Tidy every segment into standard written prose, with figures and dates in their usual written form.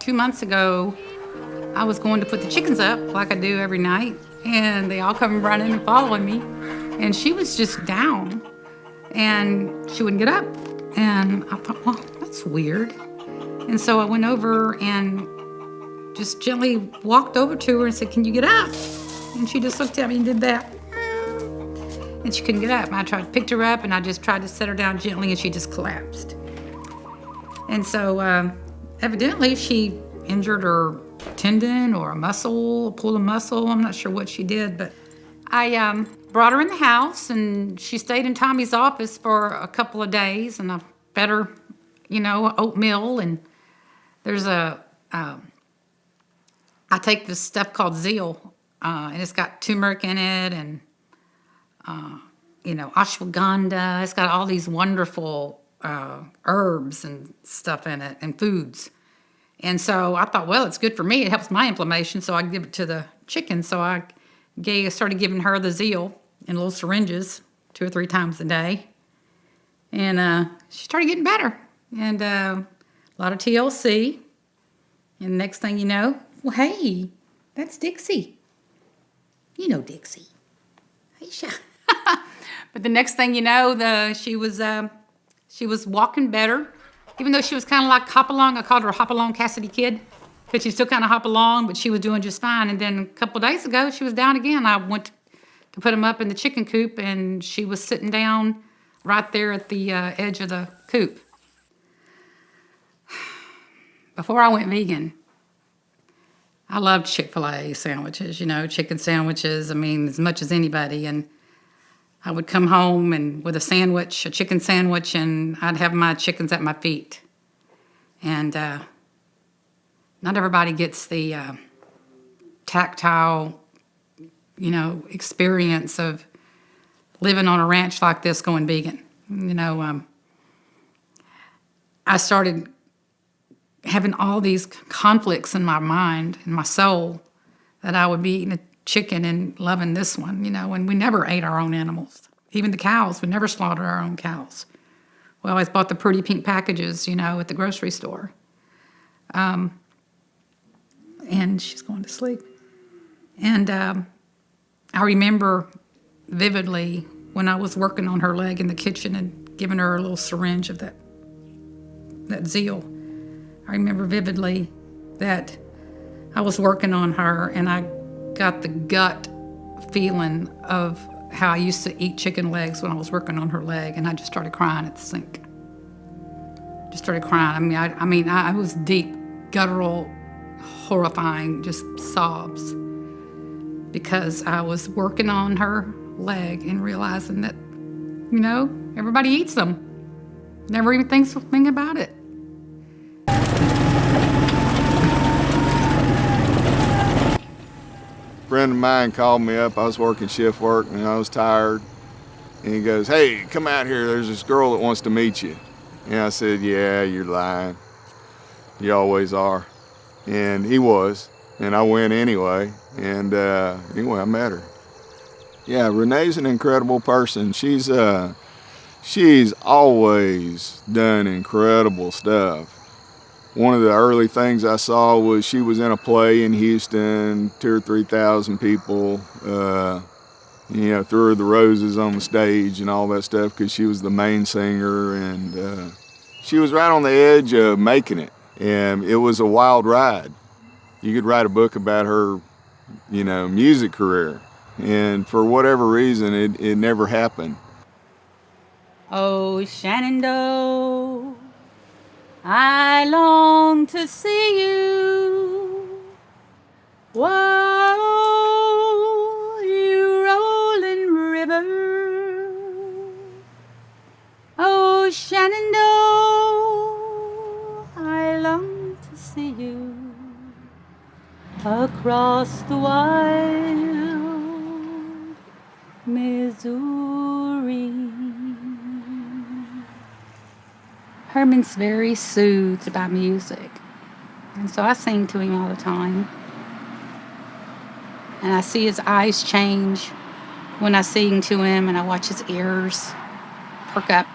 2 months ago, I was going to put the chickens up like I do every night, and they all come running and following me. And she was just down, and she wouldn't get up. And I thought, well, that's weird. And so I went over and just gently walked over to her and said, "Can you get up?" And she just looked at me and did that. And she couldn't get up. And I picked her up, and I just tried to set her down gently, and she just collapsed. And so evidently she injured her tendon or a muscle, pulled a muscle. I'm not sure what she did, but I brought her in the house, and she stayed in Tommy's office for a couple of days, and I fed her, oatmeal, and there's I take this stuff called Zeal, and it's got turmeric in it, and ashwagandha. It's got all these wonderful herbs and stuff in it, and foods. And so I thought, well, it's good for me. It helps my inflammation, so I give it to the chicken. So I started giving her the Zeal in little syringes 2 or 3 times a day. And she started getting better. And a lot of TLC. And the next thing you know, well, hey, that's Dixie. You know Dixie. Hey, Sha. But the next thing you know, she was walking better. Even though she was kind of like Hop-Along, I called her Hop-Along Cassidy Kid, because she still kind of hop along, but she was doing just fine. And then a couple of days ago, she was down again. I went to put them up in the chicken coop, and she was sitting down right there at the edge of the coop. Before I went vegan, I loved Chick-fil-A sandwiches, chicken sandwiches, as much as anybody. And I would come home and with a chicken sandwich, and I'd have my chickens at my feet. And not everybody gets the tactile, experience of living on a ranch like this going vegan. I started having all these conflicts in my mind and my soul that I would be eating a chicken and loving this one, and we never ate our own animals. Even the cows, we never slaughtered our own cows. We always bought the pretty pink packages, at the grocery store. And she's going to sleep. And I remember vividly when I was working on her leg in the kitchen and giving her a little syringe of that Zeal. I remember vividly that I was working on her, and I got the gut feeling of how I used to eat chicken legs when I was working on her leg, and I just started crying at the sink. Just started crying. I was deep, guttural, horrifying, just sobs, because I was working on her leg and realizing that, everybody eats them. Never even thinks a thing about it. A friend of mine called me up. I was working shift work, and I was tired. And he goes, "Hey, come out here. There's this girl that wants to meet you." And I said, "Yeah, you're lying. You always are." And he was. And I went anyway. And anyway, I met her. Yeah, Renee's an incredible person. She's always done incredible stuff. One of the early things I saw was she was in a play in Houston, 2,000 or 3,000 people, threw her the roses on the stage and all that stuff because she was the main singer, and she was right on the edge of making it, and it was a wild ride. You could write a book about her, music career, and for whatever reason, it never happened. Oh, Shenandoah, I long to see you. Whoa, you rolling river. Oh, Shenandoah, I long to see you across the wild Missouri. Herman's very soothed by music, and so I sing to him all the time. And I see his eyes change when I sing to him, and I watch his ears perk up.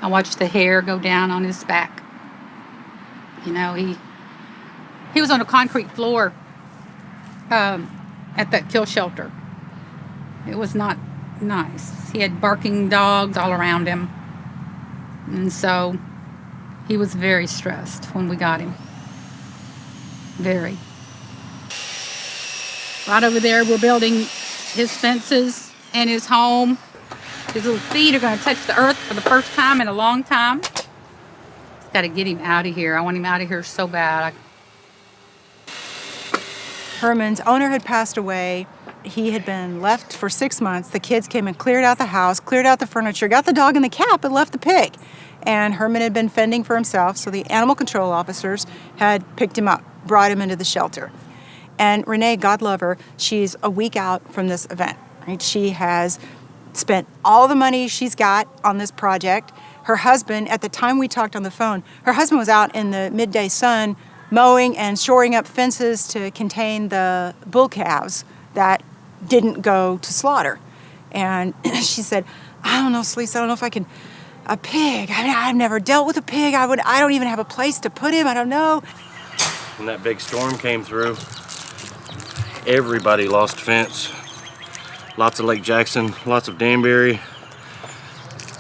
I watch the hair go down on his back. He was on a concrete floor at that kill shelter. It was not nice. He had barking dogs all around him. And so he was very stressed when we got him. Very. Right over there, we're building his fences and his home. His little feet are going to touch the earth for the first time in a long time. Just got to get him out of here. I want him out of here so bad. Herman's owner had passed away. He had been left for 6 months. The kids came and cleared out the house, cleared out the furniture, got the dog and the cat, but left the pig. And Herman had been fending for himself, so the animal control officers had picked him up, brought him into the shelter. And Renee, God love her, she's a week out from this event. Right? She has spent all the money she's got on this project. Her husband, at the time we talked on the phone, her husband was out in the midday sun mowing and shoring up fences to contain the bull calves that didn't go to slaughter. And she said, I don't know, Celeste, I don't know if I can, a pig. I mean, I've never dealt with a pig. I don't even have a place to put him. I don't know. When that big storm came through, everybody lost fence. Lots of Lake Jackson, lots of Danbury.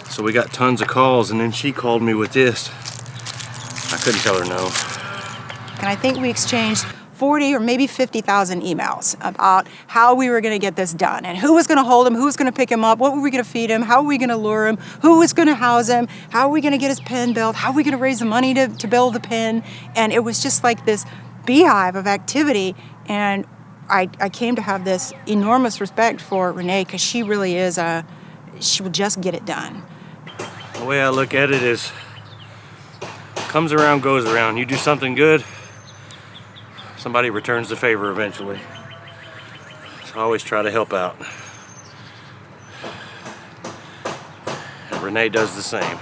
So we got tons of calls, and then she called me with this. I couldn't tell her no. And I think we exchanged 40 or maybe 50,000 emails about how we were going to get this done and who was going to hold him, who was going to pick him up, what were we going to feed him, how were we going to lure him, who was going to house him, how are we going to get his pen built, how are we going to raise the money to build the pen. And it was just like this beehive of activity. And I came to have this enormous respect for Renee because she really is she will just get it done. The way I look at it is, comes around, goes around. You do something good, somebody returns the favor eventually. So I always try to help out. And Renee does the same.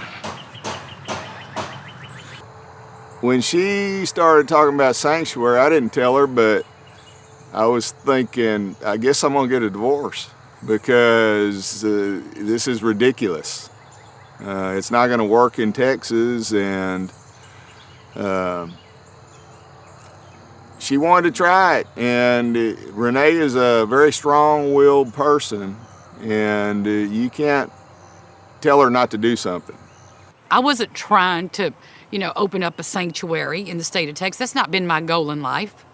When she started talking about sanctuary, I didn't tell her, but I was thinking, I guess I'm gonna get a divorce because this is ridiculous. It's not gonna work in Texas, and she wanted to try it. And Renee is a very strong-willed person, and you can't tell her not to do something. I wasn't trying to, open up a sanctuary in the state of Texas. That's not been my goal in life.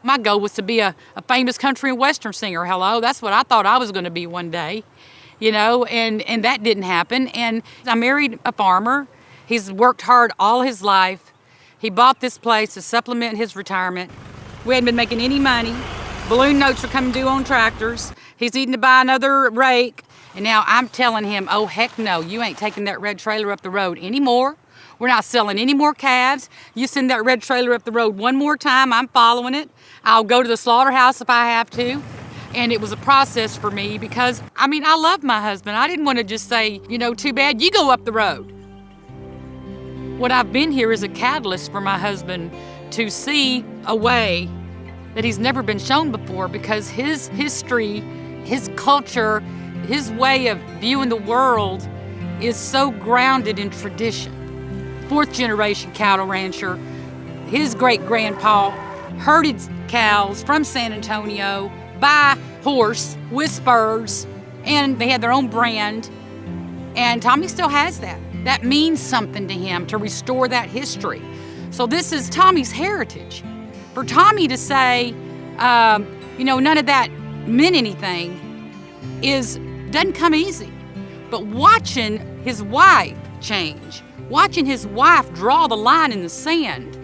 My goal was to be a famous country and western singer. Hello, that's what I thought I was going to be one day, and that didn't happen. And I married a farmer. He's worked hard all his life. He bought this place to supplement his retirement. We hadn't been making any money. Balloon notes were coming due on tractors. He's needing to buy another rake. And now I'm telling him, oh, heck no, you ain't taking that red trailer up the road anymore. We're not selling any more calves. You send that red trailer up the road one more time, I'm following it. I'll go to the slaughterhouse if I have to. And it was a process for me because, I love my husband. I didn't want to just say, too bad, you go up the road. What I've been here is a catalyst for my husband to see a way that he's never been shown before because his history, his culture, his way of viewing the world is so grounded in tradition. 4th generation cattle rancher. His great-grandpa herded cows from San Antonio by horse with spurs, and they had their own brand. And Tommy still has that. That means something to him to restore that history. So this is Tommy's heritage. For Tommy to say, none of that meant anything doesn't come easy. But watching his wife change, watching his wife draw the line in the sand,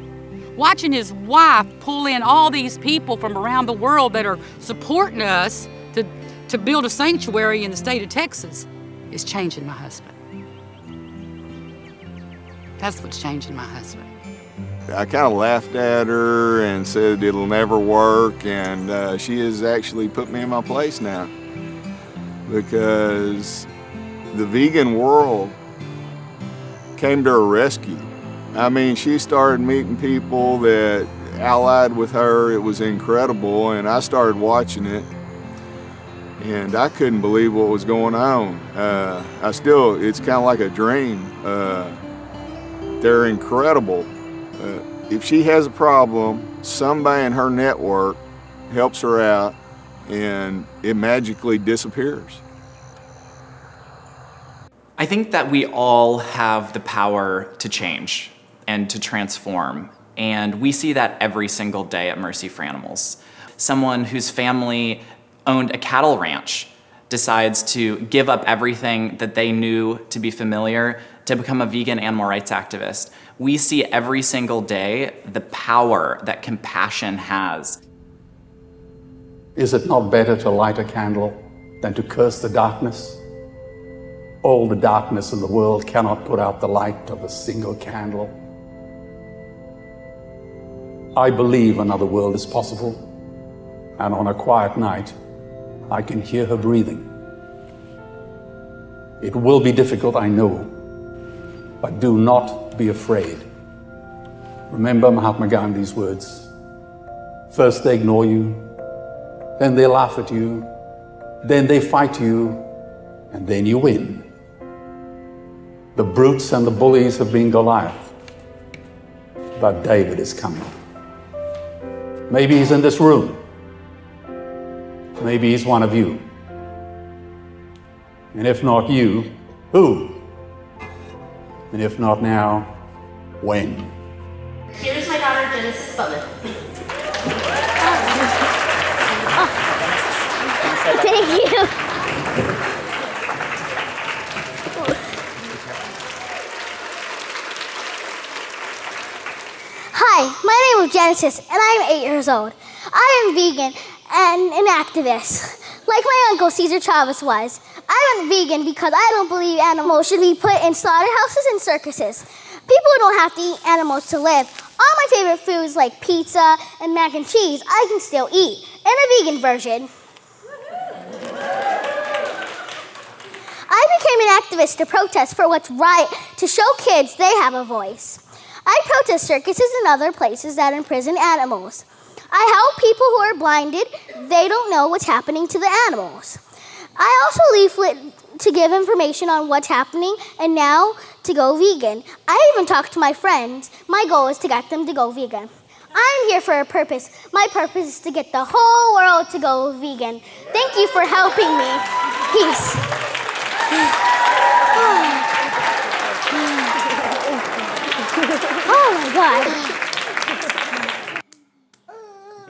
watching his wife pull in all these people from around the world that are supporting us to build a sanctuary in the state of Texas is changing my husband. That's what's changing my husband. I kind of laughed at her and said it'll never work, and she has actually put me in my place now because the vegan world came to her rescue. She started meeting people that allied with her. It was incredible, and I started watching it, and I couldn't believe what was going on. It's kind of like a dream. They're incredible. If she has a problem, somebody in her network helps her out and it magically disappears. I think that we all have the power to change and to transform, and we see that every single day at Mercy for Animals. Someone whose family owned a cattle ranch decides to give up everything that they knew to be familiar to become a vegan animal rights activist. We see every single day the power that compassion has. Is it not better to light a candle than to curse the darkness? All the darkness in the world cannot put out the light of a single candle. I believe another world is possible, and on a quiet night, I can hear her breathing. It will be difficult, I know, but do not be afraid. Remember Mahatma Gandhi's words. First they ignore you, then they laugh at you, then they fight you, and then you win. The brutes and the bullies have been Goliath, but David is coming. Maybe he's in this room. Maybe he's one of you. And if not you, who? And if not now, when? Here's my daughter, Genesis Butler. Thank you. Hi, my name is Genesis, and I am 8 years old. I am vegan and an activist, like my uncle Cesar Chavez was. I went vegan because I don't believe animals should be put in slaughterhouses and circuses. People don't have to eat animals to live. All my favorite foods like pizza and mac and cheese I can still eat, in a vegan version. I became an activist to protest for what's right, to show kids they have a voice. I protest circuses and other places that imprison animals. I help people who are blinded. They don't know what's happening to the animals. I also leaflet to give information on what's happening and now to go vegan. I even talk to my friends. My goal is to get them to go vegan. I'm here for a purpose. My purpose is to get the whole world to go vegan. Thank you for helping me. Peace. Oh my God.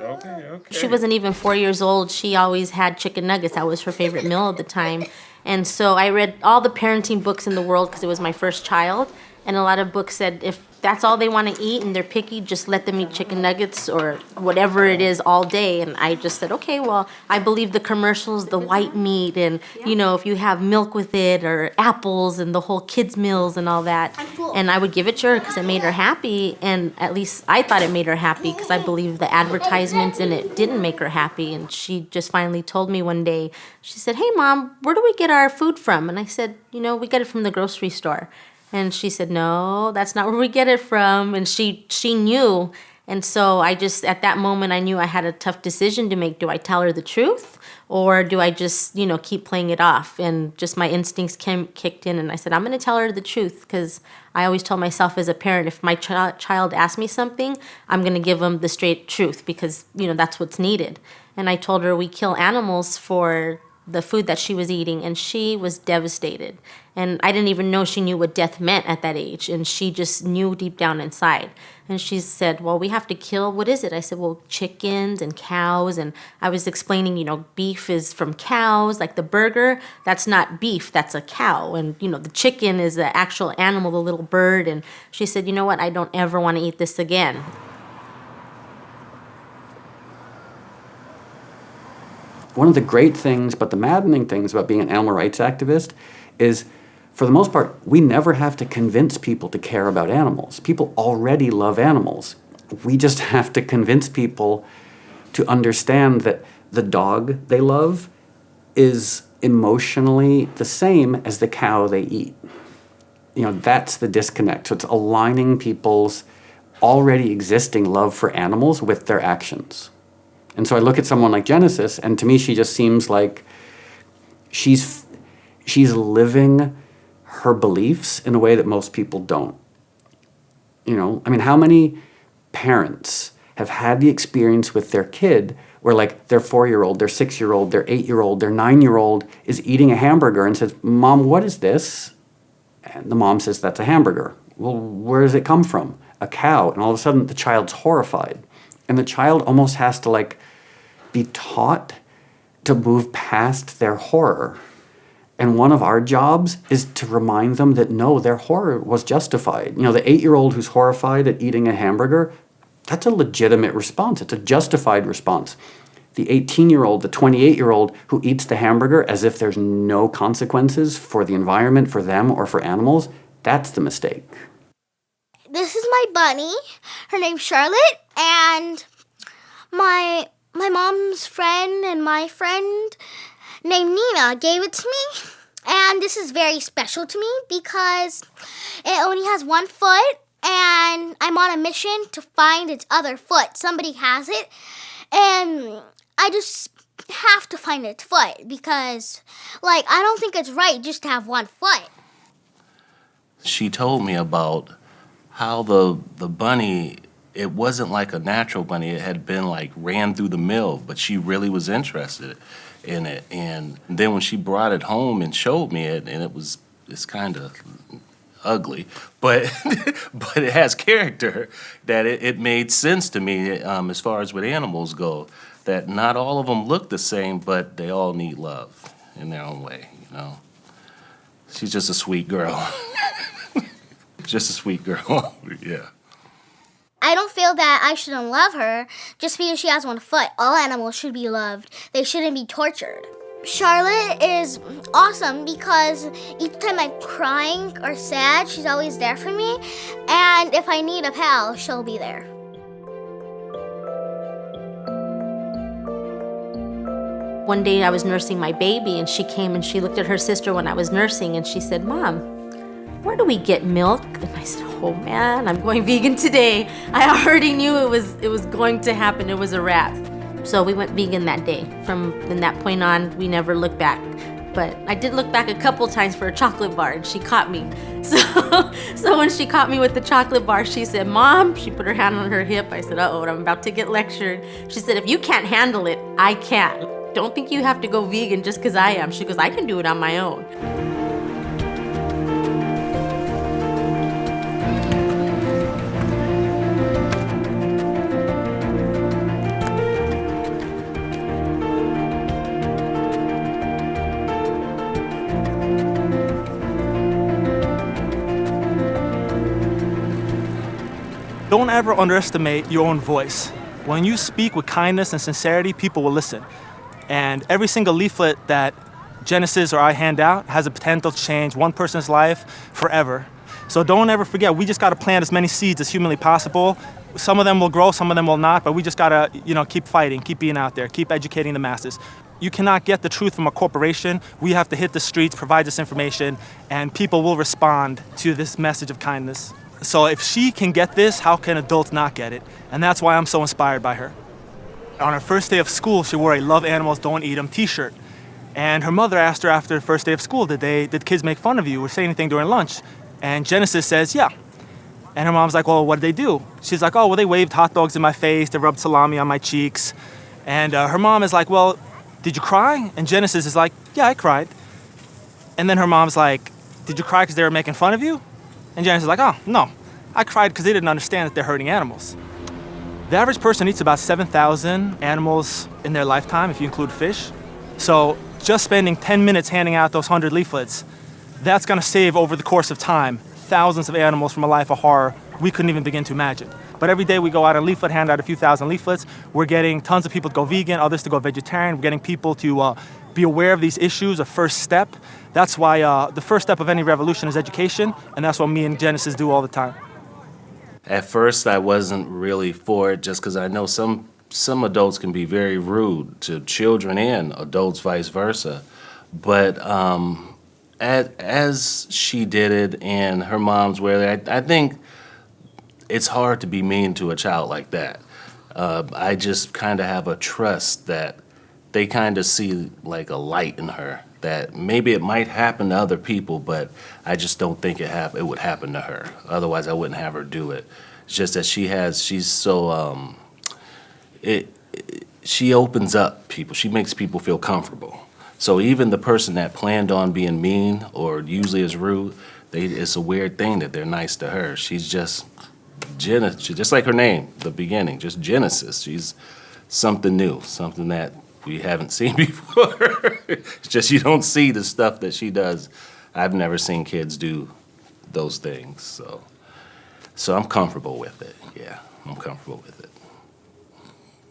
Okay. She wasn't even 4 years old. She always had chicken nuggets. That was her favorite meal at the time. And so I read all the parenting books in the world because it was my first child. And a lot of books said if that's all they want to eat and they're picky, just let them eat chicken nuggets or whatever it is all day. And I just said, okay, well, I believe the commercials, the white meat, and, you know, if you have milk with it or apples and the whole kids' meals and all that. And I would give it to her because it made her happy. And at least I thought it made her happy because I believe the advertisements in it didn't make her happy. And she just finally told me one day, she said, hey, Mom, where do we get our food from? And I said, you know, we get it from the grocery store. And she said, no, that's not where we get it from. And she knew. And so I just, at that moment, I knew I had a tough decision to make. Do I tell her the truth? Or do I just, you know, keep playing it off? And just my instincts kicked in. And I said, I'm going to tell her the truth. Because I always told myself as a parent, if my child asks me something, I'm going to give them the straight truth. Because, you know, that's what's needed. And I told her we kill animals for the food that she was eating, and she was devastated. And I didn't even know she knew what death meant at that age, and she just knew deep down inside. And she said, well, we have to kill, what is it? I said, well, chickens and cows. And I was explaining, you know, beef is from cows, like the burger, that's not beef, that's a cow. And, you know, the chicken is the actual animal, the little bird. And she said, you know what, I don't ever want to eat this again. One of the great things, but the maddening things about being an animal rights activist is, for the most part, we never have to convince people to care about animals. People already love animals. We just have to convince people to understand that the dog they love is emotionally the same as the cow they eat. You know, that's the disconnect. So it's aligning people's already existing love for animals with their actions. And so I look at someone like Genesis, and to me she just seems like she's living her beliefs in a way that most people don't. You know, I mean, how many parents have had the experience with their kid where like their 4-year-old, their 6-year-old, their 8-year-old, their 9-year-old is eating a hamburger and says, "Mom, what is this?" And the mom says, "That's a hamburger." "Well, where does it come from?" "A cow." And all of a sudden the child's horrified. And the child almost has to like be taught to move past their horror. And one of our jobs is to remind them that no, their horror was justified. You know, the 8-year-old who's horrified at eating a hamburger, that's a legitimate response. It's a justified response. The 18-year-old, the 28-year-old who eats the hamburger as if there's no consequences for the environment, for them, or for animals, that's the mistake. This is my bunny. Her name's Charlotte, and my mom's friend and my friend named Nina gave it to me. And this is very special to me because it only has one foot, and I'm on a mission to find its other foot. Somebody has it, and I just have to find its foot because, like, I don't think it's right just to have one foot. She told me about how the bunny, it wasn't like a natural bunny. It had been like ran through the mill, but she really was interested in it. And then when she brought it home and showed me it, and it's kind of ugly, but but it has character, that it made sense to me as far as with animals go, that not all of them look the same, but they all need love in their own way, you know. She's just a sweet girl. Just a sweet girl, yeah. I don't feel that I shouldn't love her just because she has one foot. All animals should be loved. They shouldn't be tortured. Charlotte is awesome because each time I'm crying or sad, she's always there for me. And if I need a pal, she'll be there. One day I was nursing my baby and she came and she looked at her sister when I was nursing and she said, "Mom, where do we get milk?" And I said, "Oh man, I'm going vegan today." I already knew it was going to happen. It was a wrap. So we went vegan that day. From that point on, we never looked back. But I did look back a couple times for a chocolate bar and she caught me. So when she caught me with the chocolate bar, she said, "Mom," she put her hand on her hip. I said, "Uh-oh, I'm about to get lectured." She said, "If you can't handle it, I can. Don't think you have to go vegan just because I am." She goes, "I can do it on my own." Don't ever underestimate your own voice. When you speak with kindness and sincerity, people will listen. And every single leaflet that Genesis or I hand out has a potential to change one person's life forever. So don't ever forget, we just gotta plant as many seeds as humanly possible. Some of them will grow, some of them will not, but we just gotta, keep fighting, keep being out there, keep educating the masses. You cannot get the truth from a corporation. We have to hit the streets, provide this information, and people will respond to this message of kindness. So if she can get this, how can adults not get it? And that's why I'm so inspired by her. On her first day of school, she wore a "Love Animals, Don't Eat 'Em" t-shirt. And her mother asked her after the first day of school, did kids make fun of you or say anything during lunch? And Genesis says, "Yeah." And her mom's like, "Well, what did they do?" She's like, "Oh, well, they waved hot dogs in my face, they rubbed salami on my cheeks." And her mom is like, "Well, did you cry?" And Genesis is like, "Yeah, I cried." And then her mom's like, "Did you cry because they were making fun of you?" And Genesis is like, "Oh, no, I cried because they didn't understand that they're hurting animals." The average person eats about 7,000 animals in their lifetime, if you include fish. So just spending 10 minutes handing out those 100 leaflets, that's gonna save over the course of time thousands of animals from a life of horror we couldn't even begin to imagine. But every day we go out and leaflet, hand out a few thousand leaflets. We're getting tons of people to go vegan, others to go vegetarian. We're getting people to be aware of these issues, a first step. That's why the first step of any revolution is education, and that's what me and Genesis do all the time. At first, I wasn't really for it just because I know some adults can be very rude to children and adults, vice versa. But as she did it and her mom's were there, I think it's hard to be mean to a child like that. I just kind of have a trust that they kind of see like a light in her, that maybe it might happen to other people, but I just don't think it would happen to her. Otherwise, I wouldn't have her do it. It's just that she's so she opens up people. She makes people feel comfortable. So even the person that planned on being mean or usually is rude, it's a weird thing that they're nice to her. She's just just like her name, the beginning, just Genesis. She's something new, something that we haven't seen before. It's just you don't see the stuff that she does. I've never seen kids do those things, so I'm comfortable with it. Yeah, I'm comfortable with it.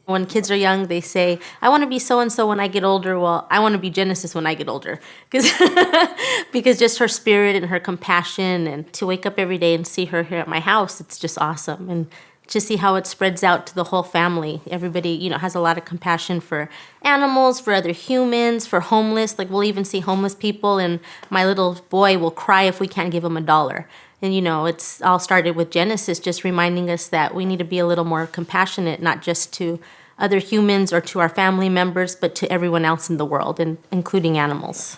When kids are young, they say, I want to be so-and-so when I get older. Well, I want to be Genesis when I get older. Because just her spirit and her compassion, and to wake up every day and see her here at my house, it's just awesome. And to see how it spreads out to the whole family. Everybody, has a lot of compassion for animals, for other humans, for homeless. Like, we'll even see homeless people, and my little boy will cry if we can't give him $1. And, it's all started with Genesis, just reminding us that we need to be a little more compassionate, not just to other humans or to our family members, but to everyone else in the world, and including animals.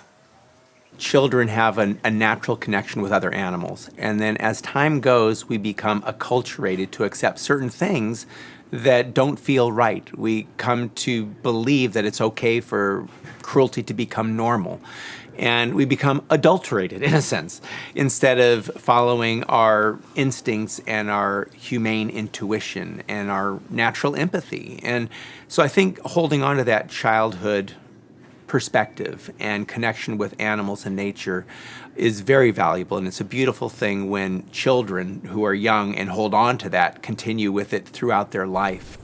Children have a natural connection with other animals. And then as time goes, we become acculturated to accept certain things that don't feel right. We come to believe that it's okay for cruelty to become normal. And we become adulterated, in a sense, instead of following our instincts and our humane intuition and our natural empathy. And so I think holding on to that childhood perspective and connection with animals and nature is very valuable. And it's a beautiful thing when children who are young and hold on to that continue with it throughout their life.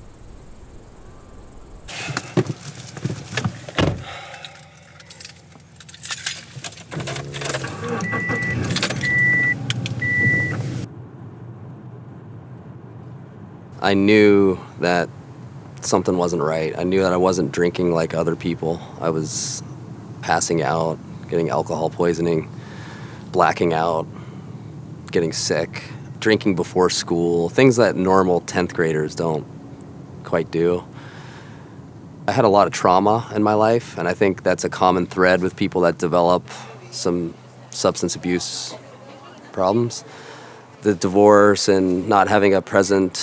I knew that something wasn't right. I knew that I wasn't drinking like other people. I was passing out, getting alcohol poisoning, blacking out, getting sick, drinking before school, things that normal 10th graders don't quite do. I had a lot of trauma in my life, and I think that's a common thread with people that develop some substance abuse problems. The divorce and not having a present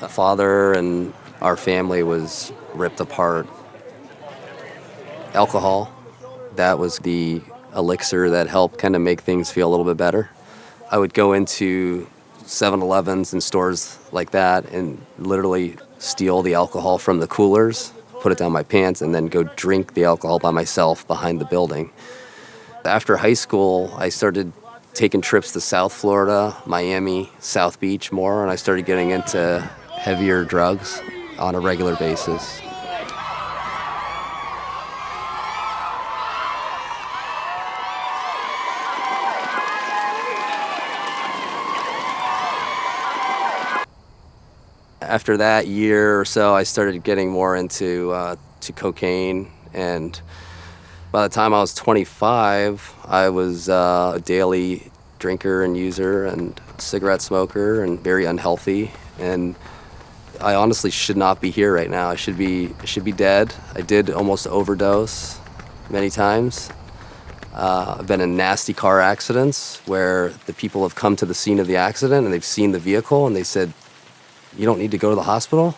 father, and our family was ripped apart. Alcohol, that was the elixir that helped kind of make things feel a little bit better. I would go into 7-Elevens and stores like that and literally steal the alcohol from the coolers, put it down my pants, and then go drink the alcohol by myself behind the building. After high school, I started taking trips to South Florida, Miami, South Beach more, and I started getting into heavier drugs on a regular basis. After that year or so, I started getting more into to cocaine, and by the time I was 25, I was a daily drinker and user and cigarette smoker and very unhealthy. And I honestly should not be here right now. I should be dead. I did almost overdose many times. I've been in nasty car accidents where the people have come to the scene of the accident and they've seen the vehicle and they said, "You don't need to go to the hospital."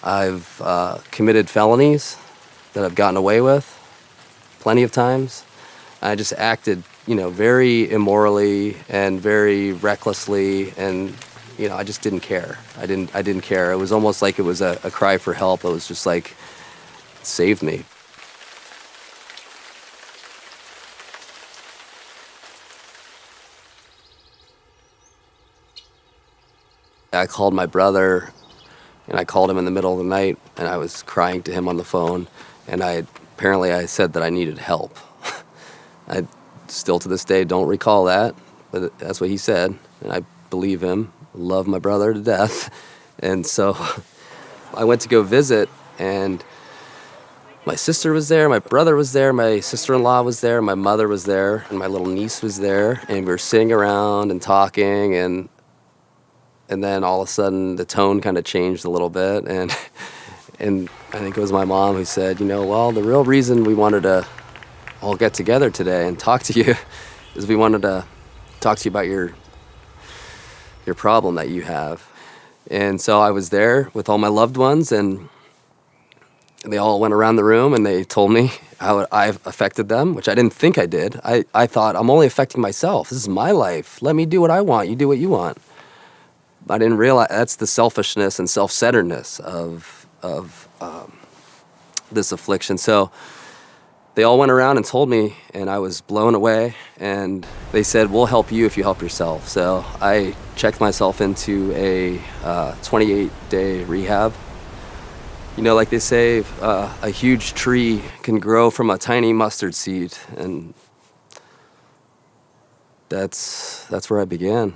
I've committed felonies that I've gotten away with plenty of times. I just acted, very immorally and very recklessly, and I just didn't care. I didn't care. It was almost like it was a cry for help. It was just like, save me. I called my brother, and I called him in the middle of the night, and I was crying to him on the phone, and I said that I needed help. I still to this day don't recall that, but that's what he said, and I believe him. Love my brother to death. And so I went to go visit, and my sister was there, my brother was there, my sister-in-law was there, my mother was there, and my little niece was there, and we were sitting around and talking, and then all of a sudden the tone kind of changed a little bit, and I think it was my mom who said, well, the real reason we wanted to all get together today and talk to you is we wanted to talk to you about your problem that you have. And so I was there with all my loved ones, and they all went around the room and they told me how I've affected them, which I didn't think I did. I thought, I'm only affecting myself. This is my life. Let me do what I want. You do what you want. I didn't realize that's the selfishness and self-centeredness of this affliction. So they all went around and told me, and I was blown away. And they said, we'll help you if you help yourself. So I checked myself into a 28-day rehab. You know, like they say, a huge tree can grow from a tiny mustard seed, and that's where I began.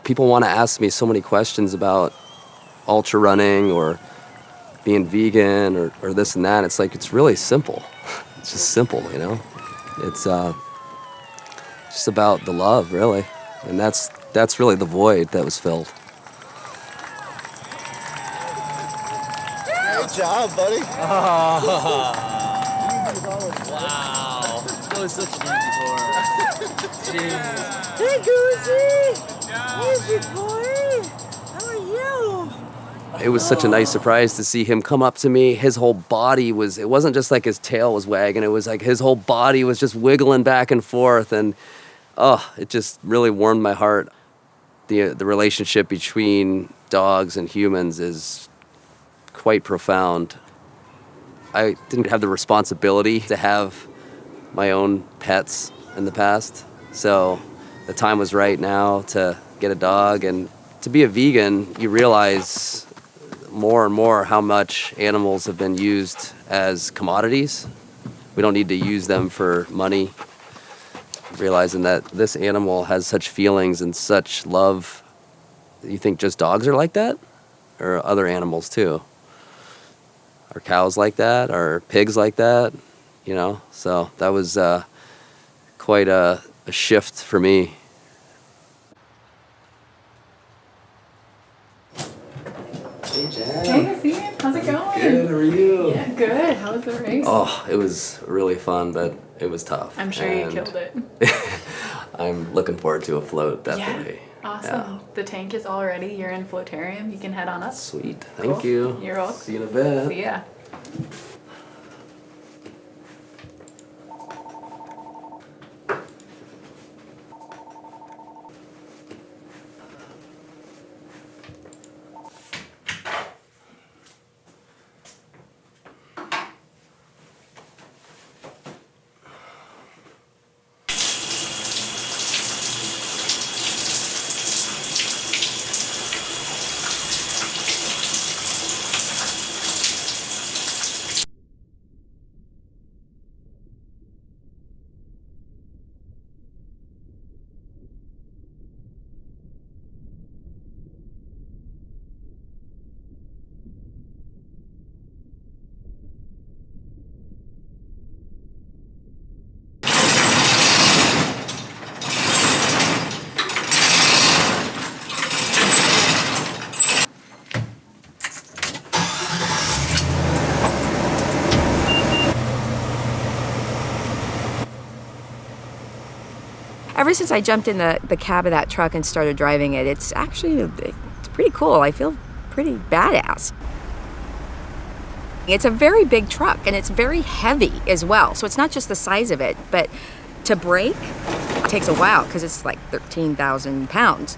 People want to ask me so many questions about ultra running or being vegan or this and that. It's like, it's really simple. It's just simple, you know? It's just about the love, really. And that's really the void that was filled. Good job, buddy. Wow. That was such an easy pour. Jeez. Hey, Goosey! Hey, big boy! How are you? It was such a nice surprise to see him come up to me. His whole body it wasn't just like his tail was wagging, it was like his whole body was just wiggling back and forth, and it just really warmed my heart. The relationship between dogs and humans is quite profound. I didn't have the responsibility to have my own pets in the past, so the time was right now to get a dog. And to be a vegan, you realize more and more how much animals have been used as commodities. We don't need to use them for money. Realizing that this animal has such feelings and such love. You think just dogs are like that? Or other animals too? Are cows like that? Are pigs like that? You know, so that was quite a shift for me. Hey, Jen. Hey, Nassim. How's it going? Good, how are you? Yeah, good. How was the race? Oh, it was really fun, but it was tough. I'm sure you killed it. I'm looking forward to a float, definitely. Yeah. Awesome. The tank is all ready. You're in Floatarium. You can head on up. Sweet. Thank you. You're welcome. See you in a bit. See ya. Ever since I jumped in the cab of that truck and started driving it, it's pretty cool. I feel pretty badass. It's a very big truck and it's very heavy as well. So it's not just the size of it, but to brake, it takes a while because it's like 13,000 pounds.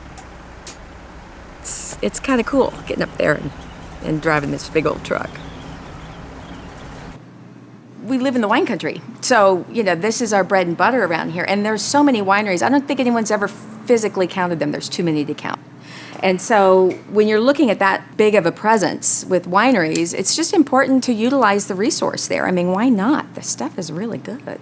It's kind of cool getting up there and driving this big old truck. We live in the wine country, so this is our bread and butter around here, and there's so many wineries. I don't think anyone's ever physically counted them. There's too many to count. And so when you're looking at that big of a presence with wineries, it's just important to utilize the resource there. I mean, why not? The stuff is really good.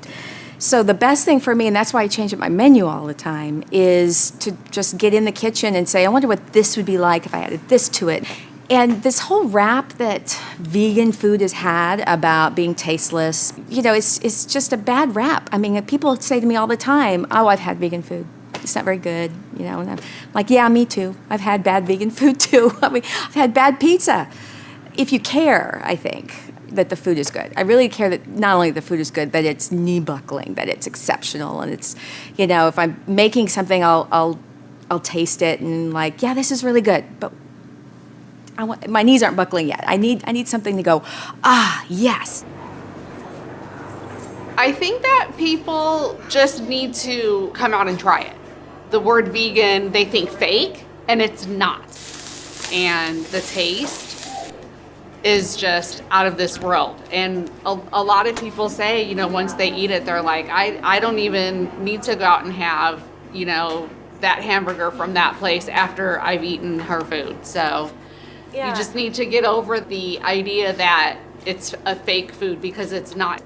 So the best thing for me, and that's why I change up my menu all the time, is to just get in the kitchen and say, I wonder what this would be like if I added this to it. And this whole rap that vegan food has had about being tasteless, it's just a bad rap. I mean, people say to me all the time, oh, I've had vegan food. It's not very good, and I'm like, yeah, me too. I've had bad vegan food too. I mean, I've had bad pizza. If you care, I think, that the food is good. I really care that not only the food is good, that it's knee-buckling, that it's exceptional, and it's, if I'm making something, I'll I'll taste it and like, yeah, this is really good, but my knees aren't buckling yet. I need something to go, ah, yes. I think that people just need to come out and try it. The word vegan, they think fake, and it's not. And the taste is just out of this world. And a lot of people say, you know, once they eat it, they're like, I don't even need to go out and have, you know, that hamburger from that place after I've eaten her food. So Yeah. you just need to get over the idea that it's a fake food, because it's not.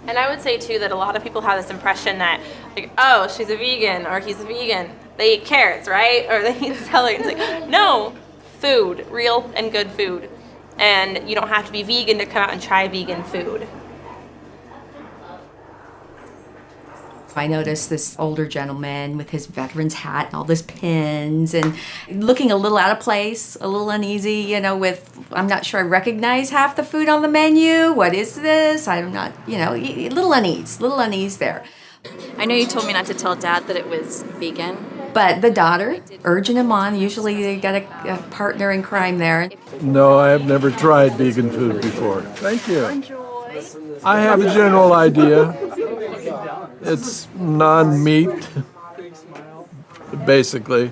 And I would say too that a lot of people have this impression that, like, oh, she's a vegan or he's a vegan. They eat carrots, right? Or they eat celery. It's like, no, food, real and good food. And you don't have to be vegan to come out and try vegan food. I noticed this older gentleman with his veteran's hat and all these pins and looking a little out of place, a little uneasy, you know, I'm not sure I recognize half the food on the menu. What is this? I'm not, you know, a little unease there. I know you told me not to tell Dad that it was vegan. But the daughter, urging him on, usually they got a partner in crime there. No, I have never tried vegan food before. Thank you. I have a general idea. It's non-meat, basically.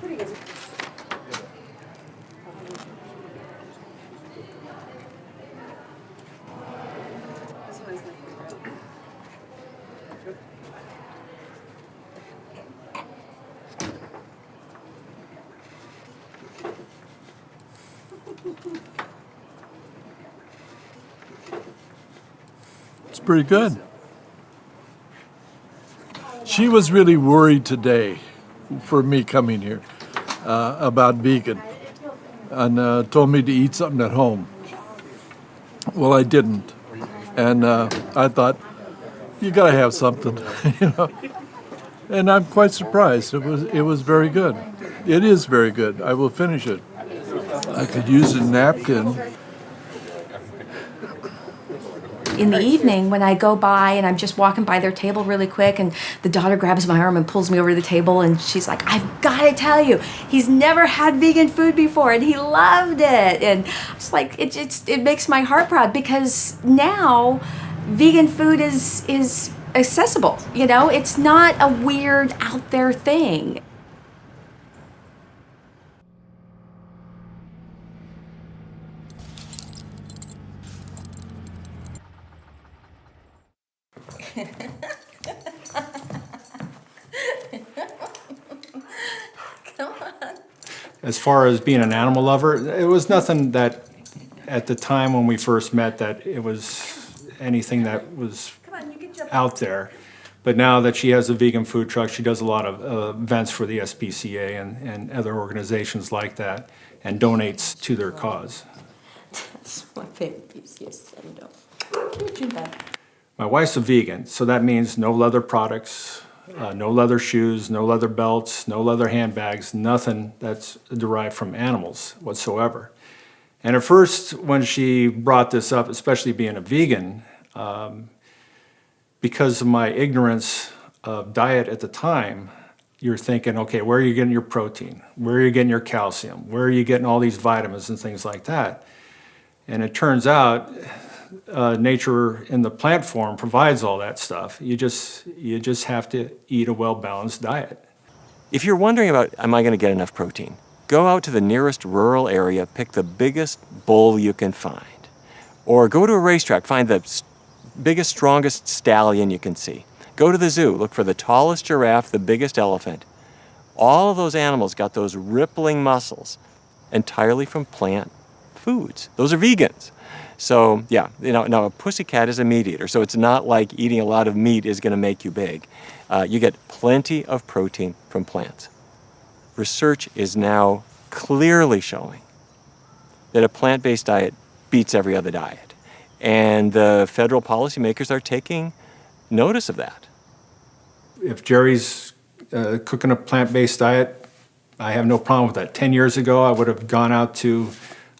It's pretty good. She was really worried today for me coming here about vegan and told me to eat something at home. Well, I didn't. And I thought, you gotta have something, you know. And I'm quite surprised. It was very good. It is very good. I will finish it. I could use a napkin. In the evening, when I go by and I'm just walking by their table really quick, and the daughter grabs my arm and pulls me over to the table, and she's like, I've got to tell you, he's never had vegan food before, and he loved it. And it's like, it makes my heart proud, because now vegan food is accessible. You know, it's not a weird out there thing. Come on. As far as being an animal lover, it was nothing that at the time when we first met that it was anything that was out there. But now that she has a vegan food truck, she does a lot of events for the SPCA and other organizations like that, and donates to their cause. That's my favorite piece. Yes, I know. My wife's a vegan, so that means no leather products, no leather shoes, no leather belts, no leather handbags, nothing that's derived from animals whatsoever. And at first, when she brought this up, especially being a vegan, because of my ignorance of diet at the time, you're thinking, okay, where are you getting your protein? Where are you getting your calcium? Where are you getting all these vitamins and things like that? And it turns out nature in the plant form provides all that stuff. You just have to eat a well-balanced diet. If you're wondering about, am I going to get enough protein? Go out to the nearest rural area, pick the biggest bull you can find. Or go to a racetrack, find the biggest, strongest stallion you can see. Go to the zoo, look for the tallest giraffe, the biggest elephant. All of those animals got those rippling muscles entirely from plant foods. Those are vegans. So yeah, now a pussycat is a meat eater, so it's not like eating a lot of meat is going to make you big. You get plenty of protein from plants. Research is now clearly showing that a plant-based diet beats every other diet. And the federal policymakers are taking notice of that. If Jerry's cooking a plant-based diet, I have no problem with that. 10 years ago, I would have gone out to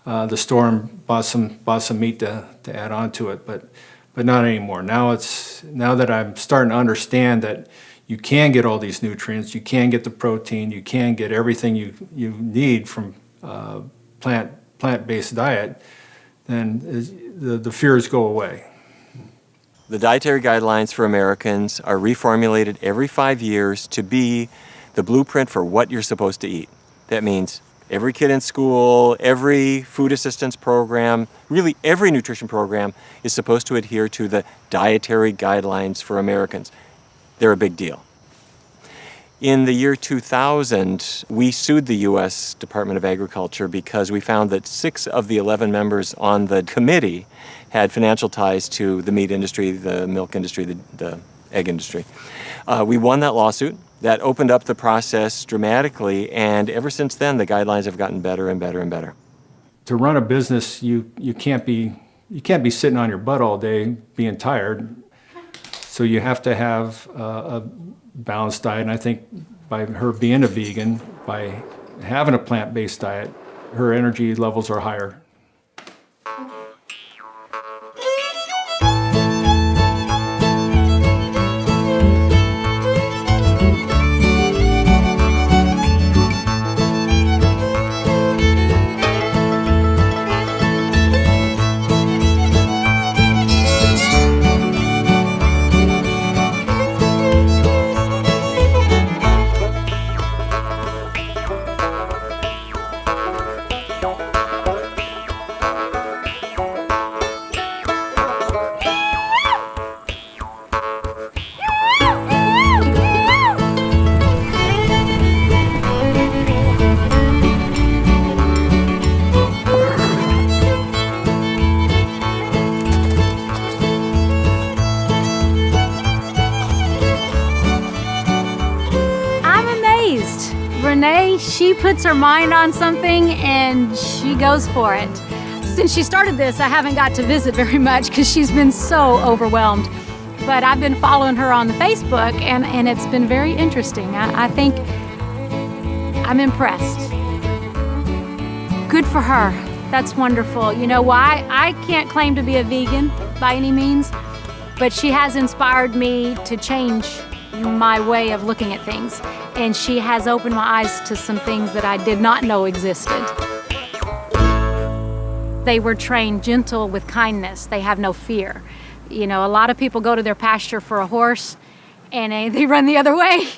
the store and bought some meat to add on to it, but not anymore. Now that I'm starting to understand that you can get all these nutrients, you can get the protein, you can get everything you need from plant-based diet, then the fears go away. The dietary guidelines for Americans are reformulated every 5 years to be the blueprint for what you're supposed to eat. That means every kid in school, every food assistance program, really every nutrition program is supposed to adhere to the dietary guidelines for Americans. They're a big deal. In the year 2000, we sued the U.S. Department of Agriculture because we found that 6 of the 11 members on the committee had financial ties to the meat industry, the milk industry, the egg industry. We won that lawsuit. That opened up the process dramatically, and ever since then, the guidelines have gotten better and better and better. To run a business, you can't be sitting on your butt all day being tired. So you have to have a balanced diet, and I think by her being a vegan, by having a plant-based diet, her energy levels are higher. Renee, she puts her mind on something and she goes for it. Since she started this, I haven't got to visit very much because she's been so overwhelmed. But I've been following her on the Facebook and it's been very interesting. I think I'm impressed. Good for her. That's wonderful. You know why? I can't claim to be a vegan by any means, but she has inspired me to change my way of looking at things. And she has opened my eyes to some things that I did not know existed. They were trained gentle with kindness. They have no fear. You know, a lot of people go to their pasture for a horse and they run the other way.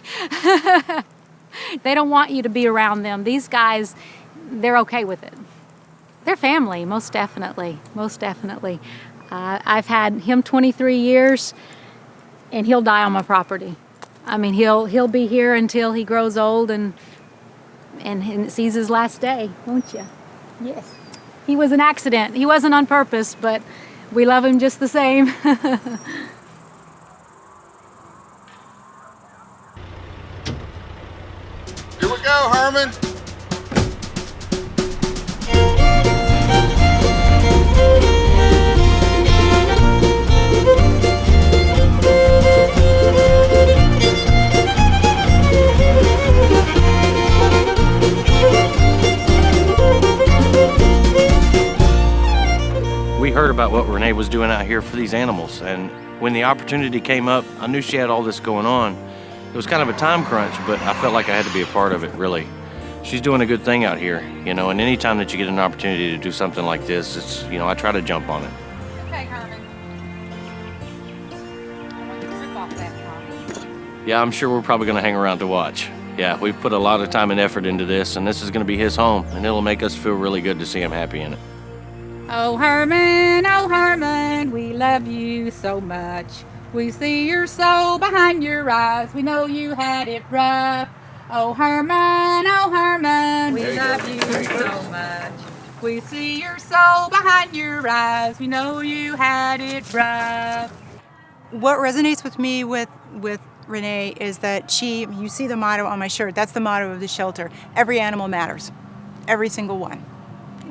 They don't want you to be around them. These guys, they're okay with it. They're family, most definitely, most definitely. I've had him 23 years and he'll die on my property. I mean, he'll be here until he grows old and sees his last day, won't you? Yes. He was an accident. He wasn't on purpose, but we love him just the same. Here we go, Herman. We heard about what Renee was doing out here for these animals, and when the opportunity came up, I knew she had all this going on. It was kind of a time crunch, but I felt like I had to be a part of it, really. She's doing a good thing out here, you know, and anytime that you get an opportunity to do something like this, it's, you know, I try to jump on it. Okay, Herman. I want you to rip off that Tommy. Yeah, I'm sure we're probably going to hang around to watch. Yeah, we've put a lot of time and effort into this, and this is going to be his home, and it'll make us feel really good to see him happy in it. Oh, Herman, we love you so much. We see your soul behind your eyes. We know you had it rough. Oh, Herman, we love you so much. We see your soul behind your eyes. We know you had it rough. What resonates with me with Renee is that you see the motto on my shirt. That's the motto of the shelter. Every animal matters. Every single one.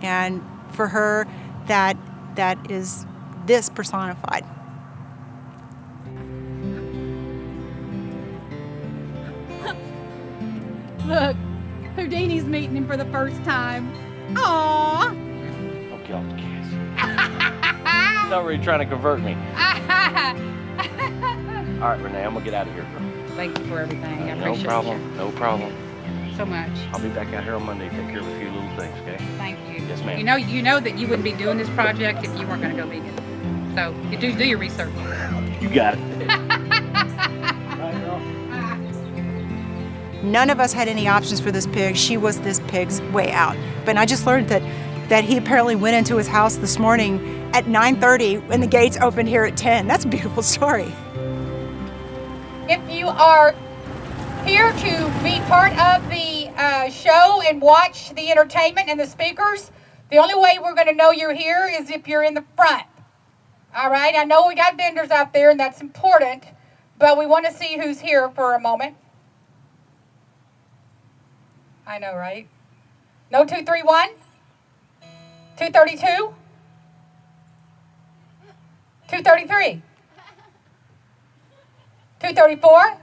And for her, that is this personified. Look, Houdini's meeting him for the first time. Aww. Okay, off the kiss. He's already trying to convert me. All right, Renee, I'm gonna get out of here, girl. Thank you for everything. I No appreciate problem. No problem. you so much. I'll be back out here on Monday to take care of a few little things, okay? Thank you. Yes, ma'am. You know that you wouldn't be doing this project if you weren't going to go vegan. So you do your research. You got it. None of us had any options for this pig. She was this pig's way out. But I just learned that he apparently went into his house this morning at 9:30 and the gates opened here at 10. That's a beautiful story. If you are here to be part of the show and watch the entertainment and the speakers, the only way we're going to know you're here is if you're in the front. All right, I know we got vendors out there and that's important, but we want to see who's here for a moment. I know, right? No 231? 232? 233? 234?